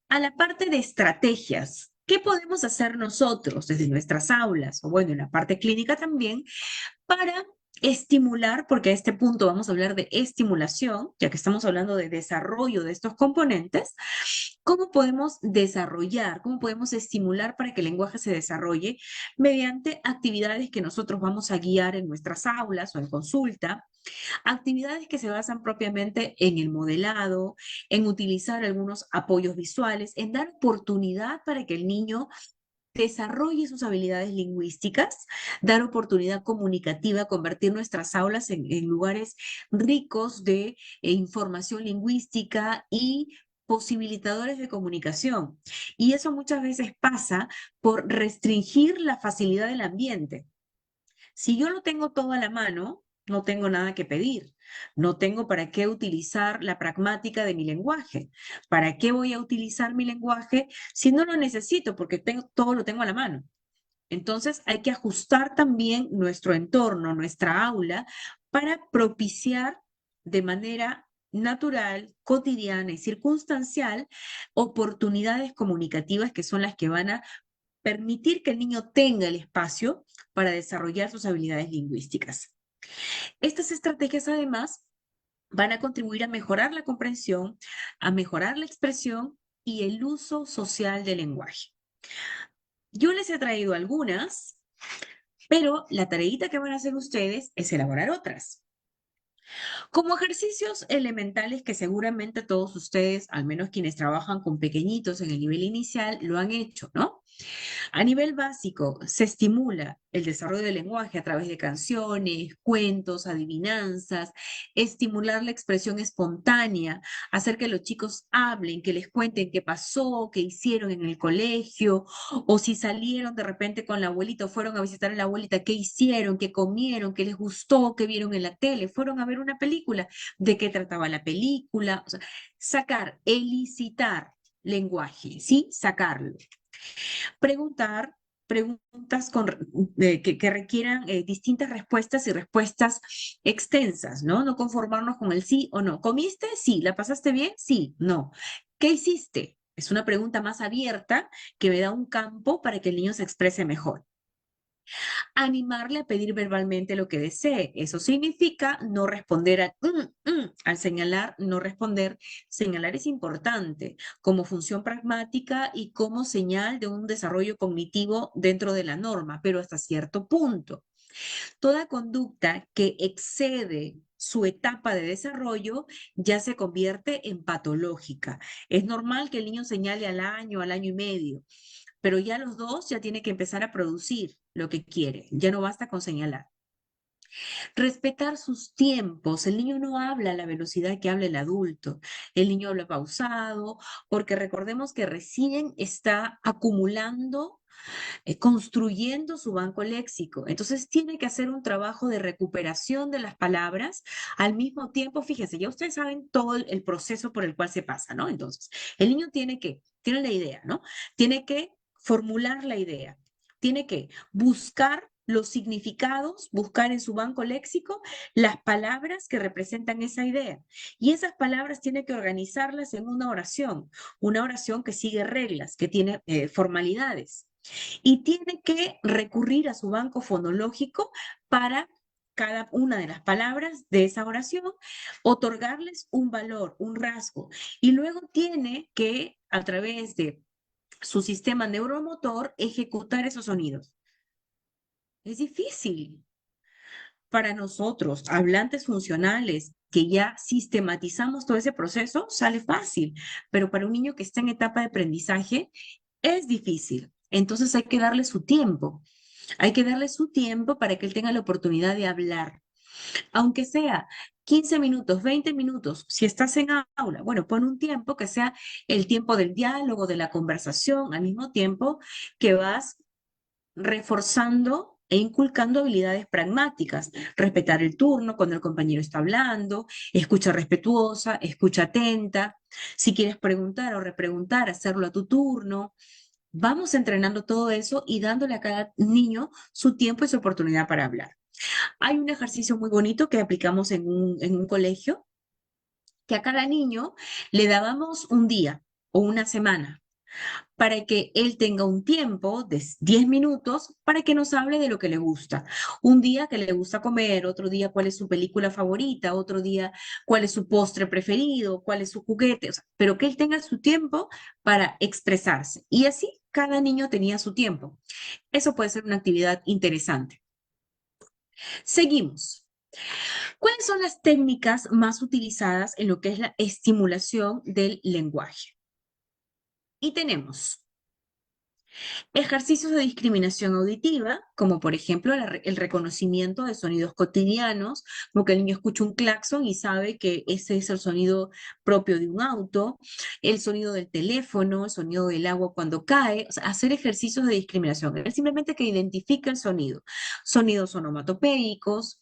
a la parte de estrategias. ¿Qué podemos hacer nosotros desde nuestras aulas o bueno, en la parte clínica también para estimular, porque a este punto vamos a hablar de estimulación, ya que estamos hablando de desarrollo de estos componentes? ¿Cómo podemos desarrollar, cómo podemos estimular para que el lenguaje se desarrolle mediante actividades que nosotros vamos a guiar en nuestras aulas o en consulta? Actividades que se basan propiamente en el modelado, en utilizar algunos apoyos visuales, en dar oportunidad para que el niño desarrolle sus habilidades lingüísticas, dar oportunidad comunicativa, convertir nuestras aulas en lugares ricos de información lingüística y posibilitadores de comunicación. Y eso muchas veces pasa por restringir la facilidad del ambiente. Si yo lo tengo todo a la mano, no tengo nada que pedir. No tengo para qué utilizar la pragmática de mi lenguaje. ¿Para qué voy a utilizar mi lenguaje si no lo necesito? Porque todo lo tengo a la mano. Entonces hay que ajustar también nuestro entorno, nuestra aula, para propiciar de manera natural, cotidiana y circunstancial oportunidades comunicativas que son las que van a permitir que el niño tenga el espacio para desarrollar sus habilidades lingüísticas. Estas estrategias, además, van a contribuir a mejorar la comprensión, a mejorar la expresión y el uso social del lenguaje. Yo les he traído algunas, pero la tareita que van a hacer ustedes es elaborar otras. Como ejercicios elementales que seguramente todos ustedes, al menos quienes trabajan con pequeñitos en el nivel inicial, lo han hecho, ¿no? A nivel básico, se estimula el desarrollo del lenguaje a través de canciones, cuentos, adivinanzas, estimular la expresión espontánea, hacer que los chicos hablen, que les cuenten qué pasó, qué hicieron en el colegio, o si salieron de repente con la abuelita o fueron a visitar a la abuelita, qué hicieron, qué comieron, qué les gustó, qué vieron en la tele, fueron a ver una película, de qué trataba la película, o sea, sacar, elicitar lenguaje, ¿sí? Sacarlo. Preguntar preguntas que requieran distintas respuestas y respuestas extensas, ¿no? No conformarnos con el sí o no. ¿Comiste? Sí. ¿La pasaste bien? Sí. No. ¿Qué hiciste? Es una pregunta más abierta que me da un campo para que el niño se exprese mejor. Animarle a pedir verbalmente lo que desee. Eso significa no responder al señalar, no responder. Señalar es importante como función pragmática y como señal de un desarrollo cognitivo dentro de la norma, pero hasta cierto punto. Toda conducta que excede su etapa de desarrollo ya se convierte en patológica. Es normal que el niño señale al año y medio, pero ya los dos ya tiene que empezar a producir lo que quiere, ya no basta con señalar. Respetar sus tiempos. El niño no habla a la velocidad que habla el adulto. El niño habla pausado, porque recordemos que recién está acumulando construyendo su banco léxico. Entonces tiene que hacer un trabajo de recuperación de las palabras al mismo tiempo. Fíjense, ya ustedes saben todo el proceso por el cual se pasa, ¿no? Entonces, el niño tiene la idea, ¿no? Tiene que formular la idea, tiene que buscar los significados, buscar en su banco léxico las palabras que representan esa idea. Y esas palabras tiene que organizarlas en una oración que sigue reglas, que tiene formalidades y tiene que recurrir a su banco fonológico para cada una de las palabras de esa oración, otorgarles un valor, un rasgo, y luego tiene que, a través de su sistema neuromotor, ejecutar esos sonidos. Es difícil para nosotros, hablantes funcionales, que ya sistematizamos todo ese proceso, sale fácil, pero para un niño que está en etapa de aprendizaje, es difícil. Entonces hay que darle su tiempo. Hay que darle su tiempo para que él tenga la oportunidad de hablar. Aunque sea 15 minutos, 20 minutos, si estás en aula, bueno, pon un tiempo que sea el tiempo del diálogo, de la conversación, al mismo tiempo que vas reforzando e inculcando habilidades pragmáticas, respetar el turno cuando el compañero está hablando, escucha respetuosa, escucha atenta, si quieres preguntar o repreguntar, hacerlo a tu turno. Vamos entrenando todo eso y dándole a cada niño su tiempo y su oportunidad para hablar. Hay un ejercicio muy bonito que aplicamos en un colegio, que a cada niño le dábamos un día o una semana para que él tenga un tiempo de 10 minutos para que nos hable de lo que le gusta. Un día que le gusta comer, otro día cuál es su película favorita, otro día cuál es su postre preferido, cuál es su juguete, o sea, pero que él tenga su tiempo para expresarse. Y así cada niño tenía su tiempo. Eso puede ser una actividad interesante. Seguimos. ¿Cuáles son las técnicas más utilizadas en lo que es la estimulación del lenguaje? Y tenemos ejercicios de discriminación auditiva, como por ejemplo el reconocimiento de sonidos cotidianos, como que el niño escucha un claxon y sabe que ese es el sonido propio de un auto, el sonido del teléfono, el sonido del agua cuando cae, o sea, hacer ejercicios de discriminación. Él simplemente que identifique el sonido, sonidos onomatopéicos,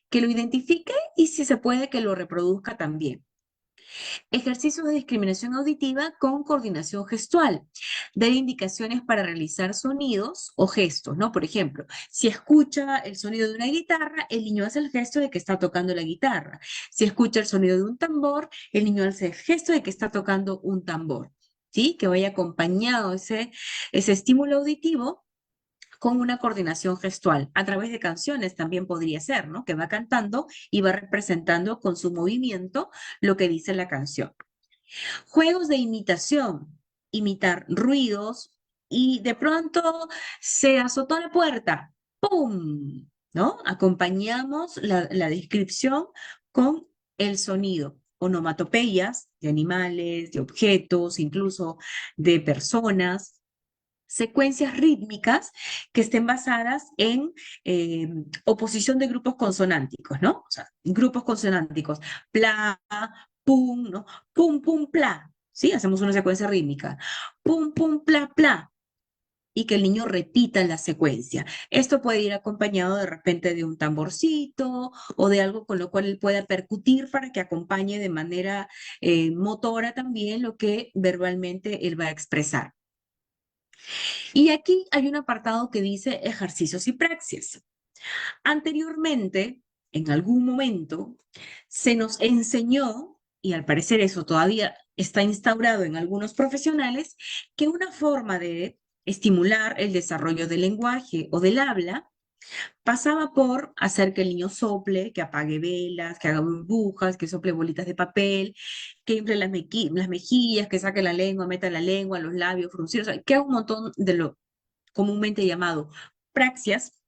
que lo identifique y si se puede que lo reproduzca también. Ejercicios de discriminación auditiva con coordinación gestual. Dar indicaciones para realizar sonidos o gestos, ¿no? Por ejemplo, si escucha el sonido de una guitarra, el niño hace el gesto de que está tocando la guitarra. Si escucha el sonido de un tambor, el niño hace el gesto de que está tocando un tambor. ¿Sí? Que vaya acompañado ese estímulo auditivo con una coordinación gestual. A través de canciones también podría ser, ¿no? Que va cantando y va representando con su movimiento lo que dice la canción. Juegos de imitación, imitar ruidos y de pronto se azotó la puerta, ¡pum! ¿No? Acompañamos la descripción con el sonido, onomatopeyas de animales, de objetos, incluso de personas, secuencias rítmicas que estén basadas en oposición de grupos consonánticos, ¿no? O sea, grupos consonánticos, pla, pum, ¿no? Pum, pum, pla, ¿sí? Hacemos una secuencia rítmica, pum, pum, pla, pla, y que el niño repita la secuencia. Esto puede ir acompañado de repente de un tamborcito o de algo con lo cual él pueda percutir para que acompañe de manera motora también lo que verbalmente él va a expresar. Y aquí hay un apartado que dice ejercicios y praxias. Anteriormente, en algún momento, se nos enseñó, y al parecer eso todavía está instaurado en algunos profesionales, que una forma de estimular el desarrollo del lenguaje o del habla pasaba por hacer que el niño sople, que apague velas, que haga burbujas, que sople bolitas de papel, que infle las mejillas, que saque la lengua, meta la lengua, los labios fruncidos, o sea, que haga un montón de lo comúnmente llamado praxias,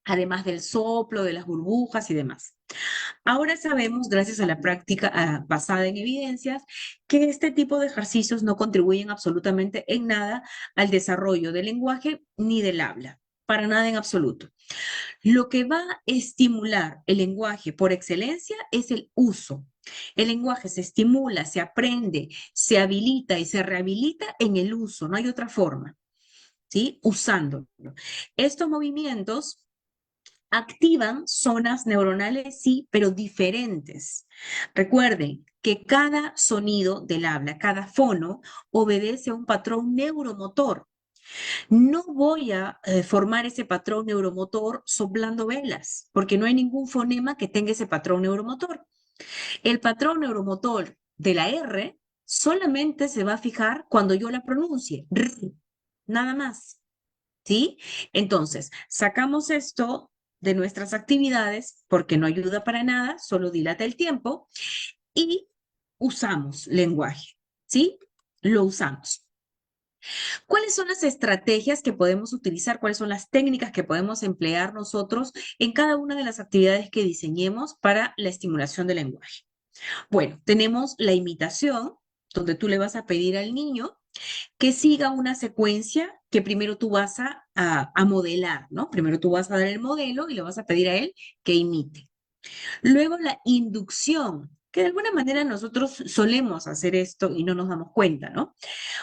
además del soplo, de las burbujas y demás. Ahora sabemos, gracias a la práctica basada en evidencias, que este tipo de ejercicios no contribuyen absolutamente en nada al desarrollo del lenguaje ni del habla, para nada en absoluto. Lo que va a estimular el lenguaje por excelencia es el uso. El lenguaje se estimula, se aprende, se habilita y se rehabilita en el uso, no hay otra forma. ¿sí? Usándolo. Estos movimientos activan zonas neuronales, sí, pero diferentes. Recuerden que cada sonido del habla, cada fono, obedece a un patrón neuromotor. No voy a formar ese patrón neuromotor soplando velas, porque no hay ningún fonema que tenga ese patrón neuromotor. El patrón neuromotor de la R solamente se va a fijar cuando yo la pronuncie, nada más. ¿Sí? Entonces, sacamos esto de nuestras actividades porque no ayuda para nada, solo dilata el tiempo y usamos lenguaje, ¿sí? Lo usamos. ¿Cuáles son las estrategias que podemos utilizar? ¿Cuáles son las técnicas que podemos emplear nosotros en cada una de las actividades que diseñemos para la estimulación del lenguaje? Bueno, tenemos la imitación, donde tú le vas a pedir al niño que siga una secuencia que primero tú vas a modelar, ¿no? Primero tú vas a dar el modelo y le vas a pedir a él que imite. Luego la inducción, que de alguna manera nosotros solemos hacer esto y no nos damos cuenta, ¿no?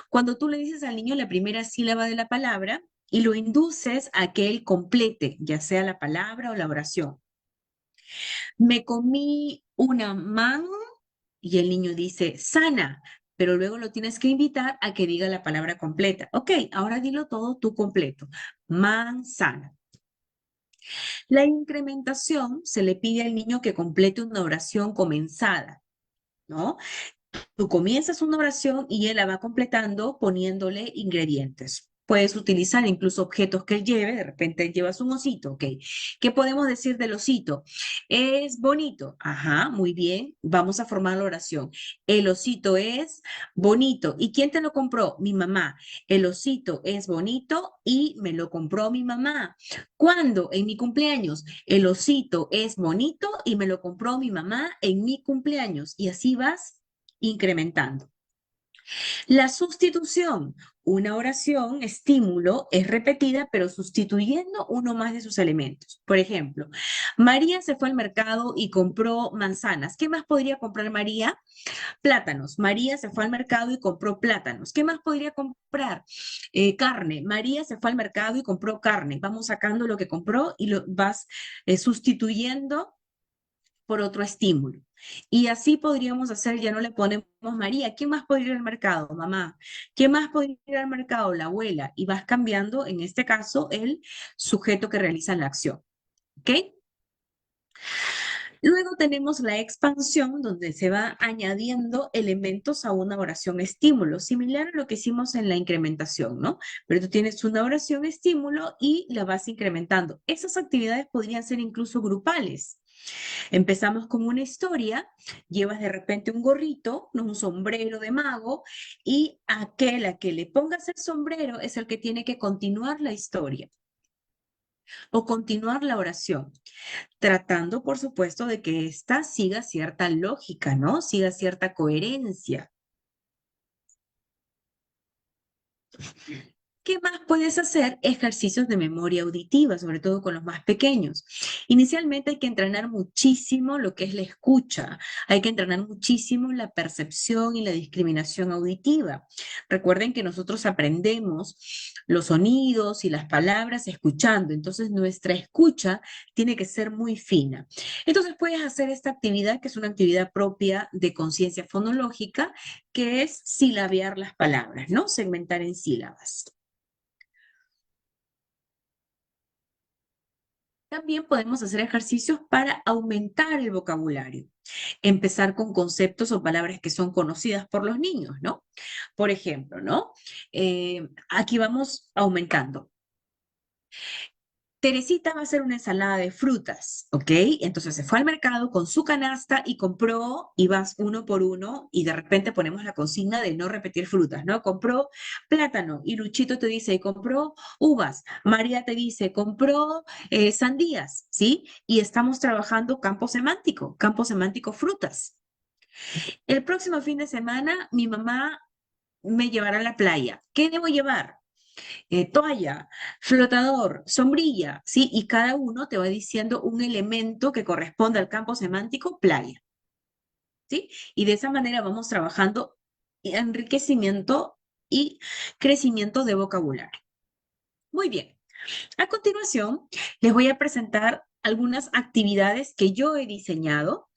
Cuando tú le dices al niño la primera sílaba de la palabra y lo induces a que él complete, ya sea la palabra o la oración. Me comí una mango y el niño dice sana, pero luego lo tienes que invitar a que diga la palabra completa. Ok, ahora dilo todo tú completo. Manzana. La incrementación se le pide al niño que complete una oración comenzada, ¿no? Tú comienzas una oración y él la va completando poniéndole ingredientes. Puedes utilizar incluso objetos que él lleve, de repente él lleva su osito, ¿ok? ¿Qué podemos decir del osito? Es bonito, ajá, muy bien, vamos a formar la oración. El osito es bonito. ¿Y quién te lo compró? Mi mamá. El osito es bonito y me lo compró mi mamá. ¿Cuándo? En mi cumpleaños. El osito es bonito y me lo compró mi mamá en mi cumpleaños. Y así vas incrementando. La sustitución, una oración, estímulo, es repetida, pero sustituyendo uno más de sus elementos. Por ejemplo, María se fue al mercado y compró manzanas. ¿Qué más podría comprar María? Plátanos. María se fue al mercado y compró plátanos. ¿Qué más podría comprar? Carne. María se fue al mercado y compró carne. Vamos sacando lo que compró y lo vas sustituyendo por otro estímulo. Y así podríamos hacer, ya no le ponemos María, ¿quién más podría ir al mercado? Mamá. ¿Quién más podría ir al mercado? La abuela. Y vas cambiando, en este caso, el sujeto que realiza la acción. ¿Ok? Luego tenemos la expansión, donde se va añadiendo elementos a una oración estímulo, similar a lo que hicimos en la incrementación, ¿no? Pero tú tienes una oración estímulo y la vas incrementando. Esas actividades podrían ser incluso grupales. Empezamos con una historia, llevas de repente un gorrito, no un sombrero de mago, y aquel a que le pongas el sombrero es el que tiene que continuar la historia o continuar la oración, tratando, por supuesto, de que ésta siga cierta lógica, ¿no? Siga cierta coherencia. ¿Qué más puedes hacer? Ejercicios de memoria auditiva, sobre todo con los más pequeños. Inicialmente hay que entrenar muchísimo lo que es la escucha, hay que entrenar muchísimo la percepción y la discriminación auditiva. Recuerden que nosotros aprendemos los sonidos y las palabras escuchando, entonces nuestra escucha tiene que ser muy fina. Entonces puedes hacer esta actividad, que es una actividad propia de conciencia fonológica, que es silabear las palabras, ¿no? Segmentar en sílabas. También podemos hacer ejercicios para aumentar el vocabulario. Empezar con conceptos o palabras que son conocidas por los niños, ¿no? Por ejemplo, ¿no? Aquí vamos aumentando. Teresita va a hacer una ensalada de frutas, ¿ok? Entonces se fue al mercado con su canasta y compró, y vas uno por uno, y de repente ponemos la consigna de no repetir frutas, ¿no? Compró plátano, y Luchito te dice, compró uvas, María te dice, compró sandías, ¿sí? Y estamos trabajando campo semántico frutas. El próximo fin de semana, mi mamá me llevará a la playa. ¿Qué debo llevar? Toalla, flotador, sombrilla, ¿sí? Y cada uno te va diciendo un elemento que corresponde al campo semántico playa, ¿sí? Y de esa manera vamos trabajando enriquecimiento y crecimiento de vocabulario. Muy bien. A continuación, les voy a presentar algunas actividades que yo he diseñado,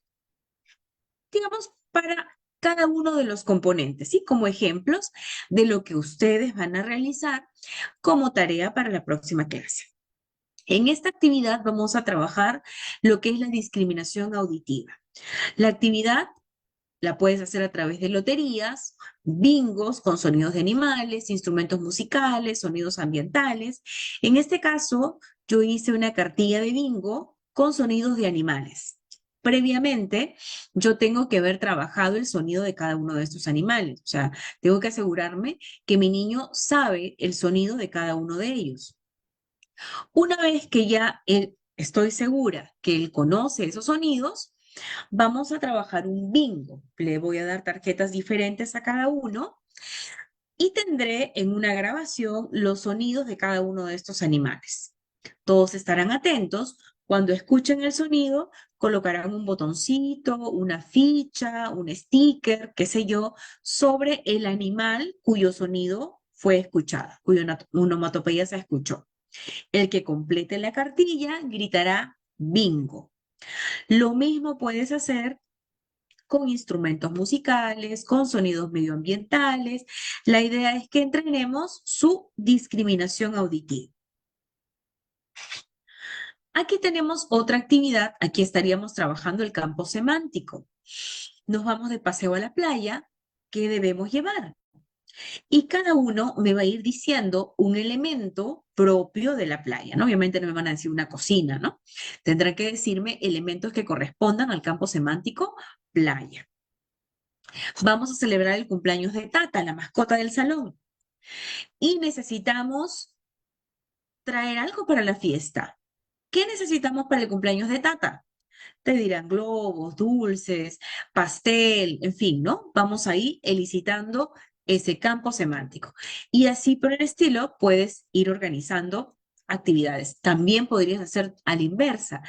digamos, para cada uno de los componentes, ¿sí? Como ejemplos de lo que ustedes van a realizar como tarea para la próxima clase. En esta actividad vamos a trabajar lo que es la discriminación auditiva. La actividad la puedes hacer a través de loterías, bingos con sonidos de animales, instrumentos musicales, sonidos ambientales. En este caso, yo hice una cartilla de bingo con sonidos de animales. Previamente, yo tengo que haber trabajado el sonido de cada uno de estos animales. O sea, tengo que asegurarme que mi niño sabe el sonido de cada uno de ellos. Una vez que ya estoy segura que él conoce esos sonidos, vamos a trabajar un bingo. Le voy a dar tarjetas diferentes a cada uno y tendré en una grabación los sonidos de cada uno de estos animales. Todos estarán atentos. Cuando escuchen el sonido, colocarán un botoncito, una ficha, un sticker, qué sé yo, sobre el animal cuyo sonido fue escuchado, cuya onomatopeya se escuchó. El que complete la cartilla gritará bingo. Lo mismo puedes hacer con instrumentos musicales, con sonidos medioambientales. La idea es que entrenemos su discriminación auditiva. Aquí tenemos otra actividad, aquí estaríamos trabajando el campo semántico. Nos vamos de paseo a la playa, ¿qué debemos llevar? Y cada uno me va a ir diciendo un elemento propio de la playa, ¿no? Obviamente no me van a decir una cocina, ¿no? Tendrán que decirme elementos que correspondan al campo semántico playa. Vamos a celebrar el cumpleaños de Tata, la mascota del salón. Y necesitamos traer algo para la fiesta. ¿Qué necesitamos para el cumpleaños de Tata? Te dirán globos, dulces, pastel, en fin, ¿no? Vamos ahí elicitando ese campo semántico. Y así por el estilo puedes ir organizando actividades. También podrías hacer a la inversa,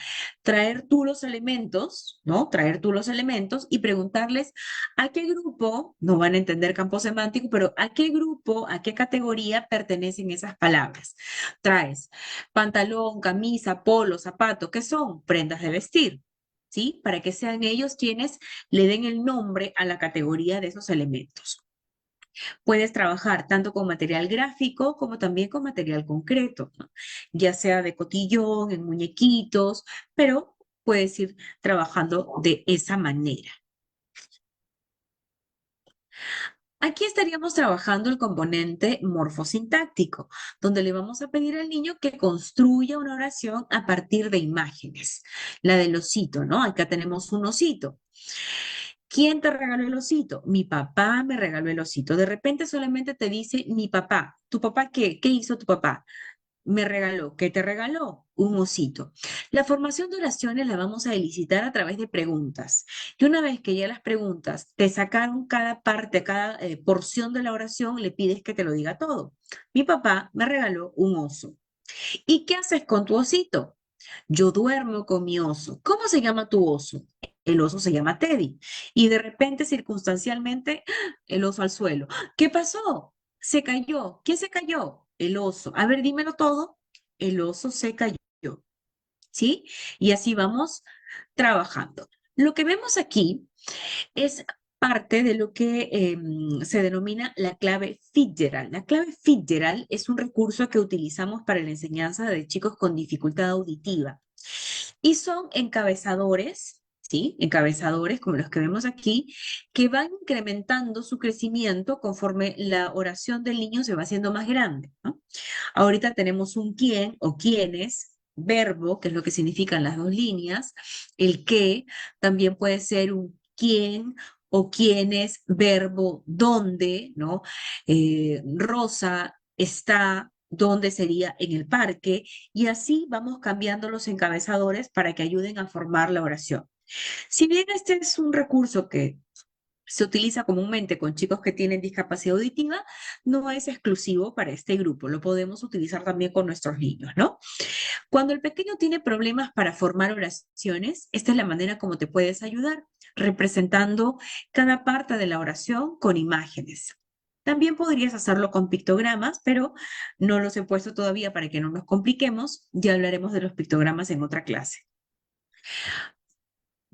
traer tú los elementos, ¿no? Traer tú los elementos y preguntarles a qué grupo, no van a entender campo semántico, pero a qué grupo, a qué categoría pertenecen esas palabras. Traes pantalón, camisa, polo, zapato, ¿qué son? Prendas de vestir. ¿Sí? Para que sean ellos quienes le den el nombre a la categoría de esos elementos. Puedes trabajar tanto con material gráfico como también con material concreto, ¿no? Ya sea de cotillón, en muñequitos, pero puedes ir trabajando de esa manera. Aquí estaríamos trabajando el componente morfosintáctico, donde le vamos a pedir al niño que construya una oración a partir de imágenes. La del osito, ¿no? Acá tenemos un osito. ¿Quién te regaló el osito? Mi papá me regaló el osito. De repente solamente te dice mi papá. ¿Tu papá qué? ¿Qué hizo tu papá? Me regaló. ¿Qué te regaló? Un osito. La formación de oraciones la vamos a elicitar a través de preguntas. Y una vez que ya las preguntas te sacaron cada parte, cada porción de la oración, le pides que te lo diga todo. Mi papá me regaló un oso. ¿Y qué haces con tu osito? Yo duermo con mi oso. ¿Cómo se llama tu oso? El oso se llama Teddy. Y de repente, circunstancialmente, el oso al suelo. ¿Qué pasó? Se cayó. ¿Quién se cayó? El oso. A ver, dímelo todo. El oso se cayó. ¿Sí? Y así vamos trabajando. Lo que vemos aquí es parte de lo que se denomina la clave Fitzgerald. La clave Fitzgerald es un recurso que utilizamos para la enseñanza de chicos con dificultad auditiva. Y son encabezadores, ¿sí? Encabezadores como los que vemos aquí, que van incrementando su crecimiento conforme la oración del niño se va haciendo más grande, ¿no? Ahorita tenemos un quién o quiénes, verbo, que es lo que significan las dos líneas, el qué, también puede ser un quién o quiénes, verbo, dónde, ¿no? Rosa está, dónde sería en el parque, y así vamos cambiando los encabezadores para que ayuden a formar la oración. Si bien este es un recurso que se utiliza comúnmente con chicos que tienen discapacidad auditiva, no es exclusivo para este grupo, lo podemos utilizar también con nuestros niños, ¿no? Cuando el pequeño tiene problemas para formar oraciones, esta es la manera como te puedes ayudar, representando cada parte de la oración con imágenes. También podrías hacerlo con pictogramas, pero no los he puesto todavía para que no nos compliquemos. Ya hablaremos de los pictogramas en otra clase.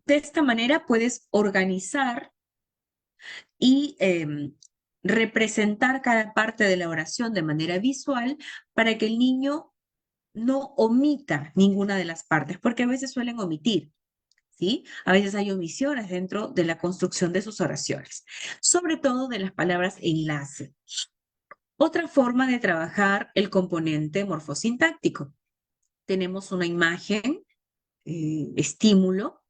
De esta manera puedes organizar y representar cada parte de la oración de manera visual para que el niño no omita ninguna de las partes, porque a veces suelen omitir, ¿sí? A veces hay omisiones dentro de la construcción de sus oraciones, sobre todo de las palabras enlace. Otra forma de trabajar el componente morfosintáctico. Tenemos una imagen, estímulo,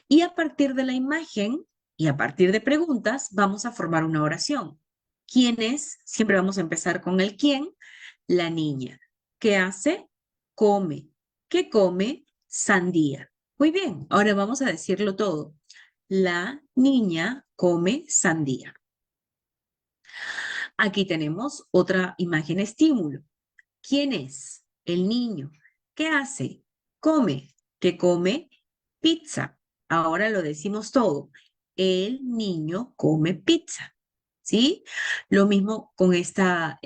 y a partir de la imagen y a partir de preguntas vamos a formar una oración. ¿Quién es? Siempre vamos a empezar con el quién. La niña. ¿Qué hace? Come. ¿Qué come? Sandía. Muy bien, ahora vamos a decirlo todo. La niña come sandía. Aquí tenemos otra imagen estímulo. ¿Quién es? El niño. ¿Qué hace? Come. ¿Qué come? Pizza. Ahora lo decimos todo. El niño come pizza. ¿Sí? Lo mismo con esta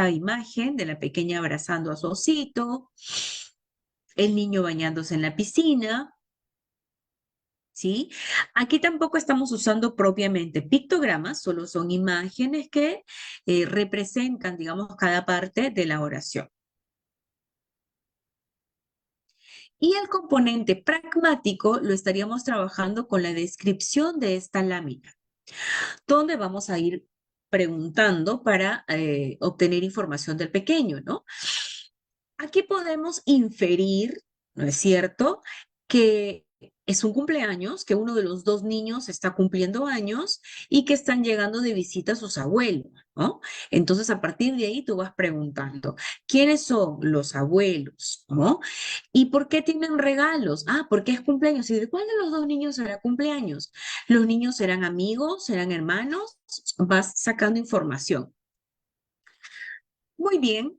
imagen de la pequeña abrazando a su osito, el niño bañándose en la piscina. ¿Sí? Aquí tampoco estamos usando propiamente pictogramas, solo son imágenes que representan, digamos, cada parte de la oración. Y el componente pragmático lo estaríamos trabajando con la descripción de esta lámina, donde vamos a ir preguntando para obtener información del pequeño, ¿no? Aquí podemos inferir, ¿no es cierto?, que es un cumpleaños, que uno de los dos niños está cumpliendo años y que están llegando de visita a sus abuelos, ¿no? Entonces, a partir de ahí tú vas preguntando, ¿quiénes son los abuelos, ¿no? ¿Y por qué tienen regalos? Ah, porque es cumpleaños. ¿Y de cuál de los dos niños será cumpleaños? ¿Los niños serán amigos, serán hermanos? Vas sacando información. Muy bien.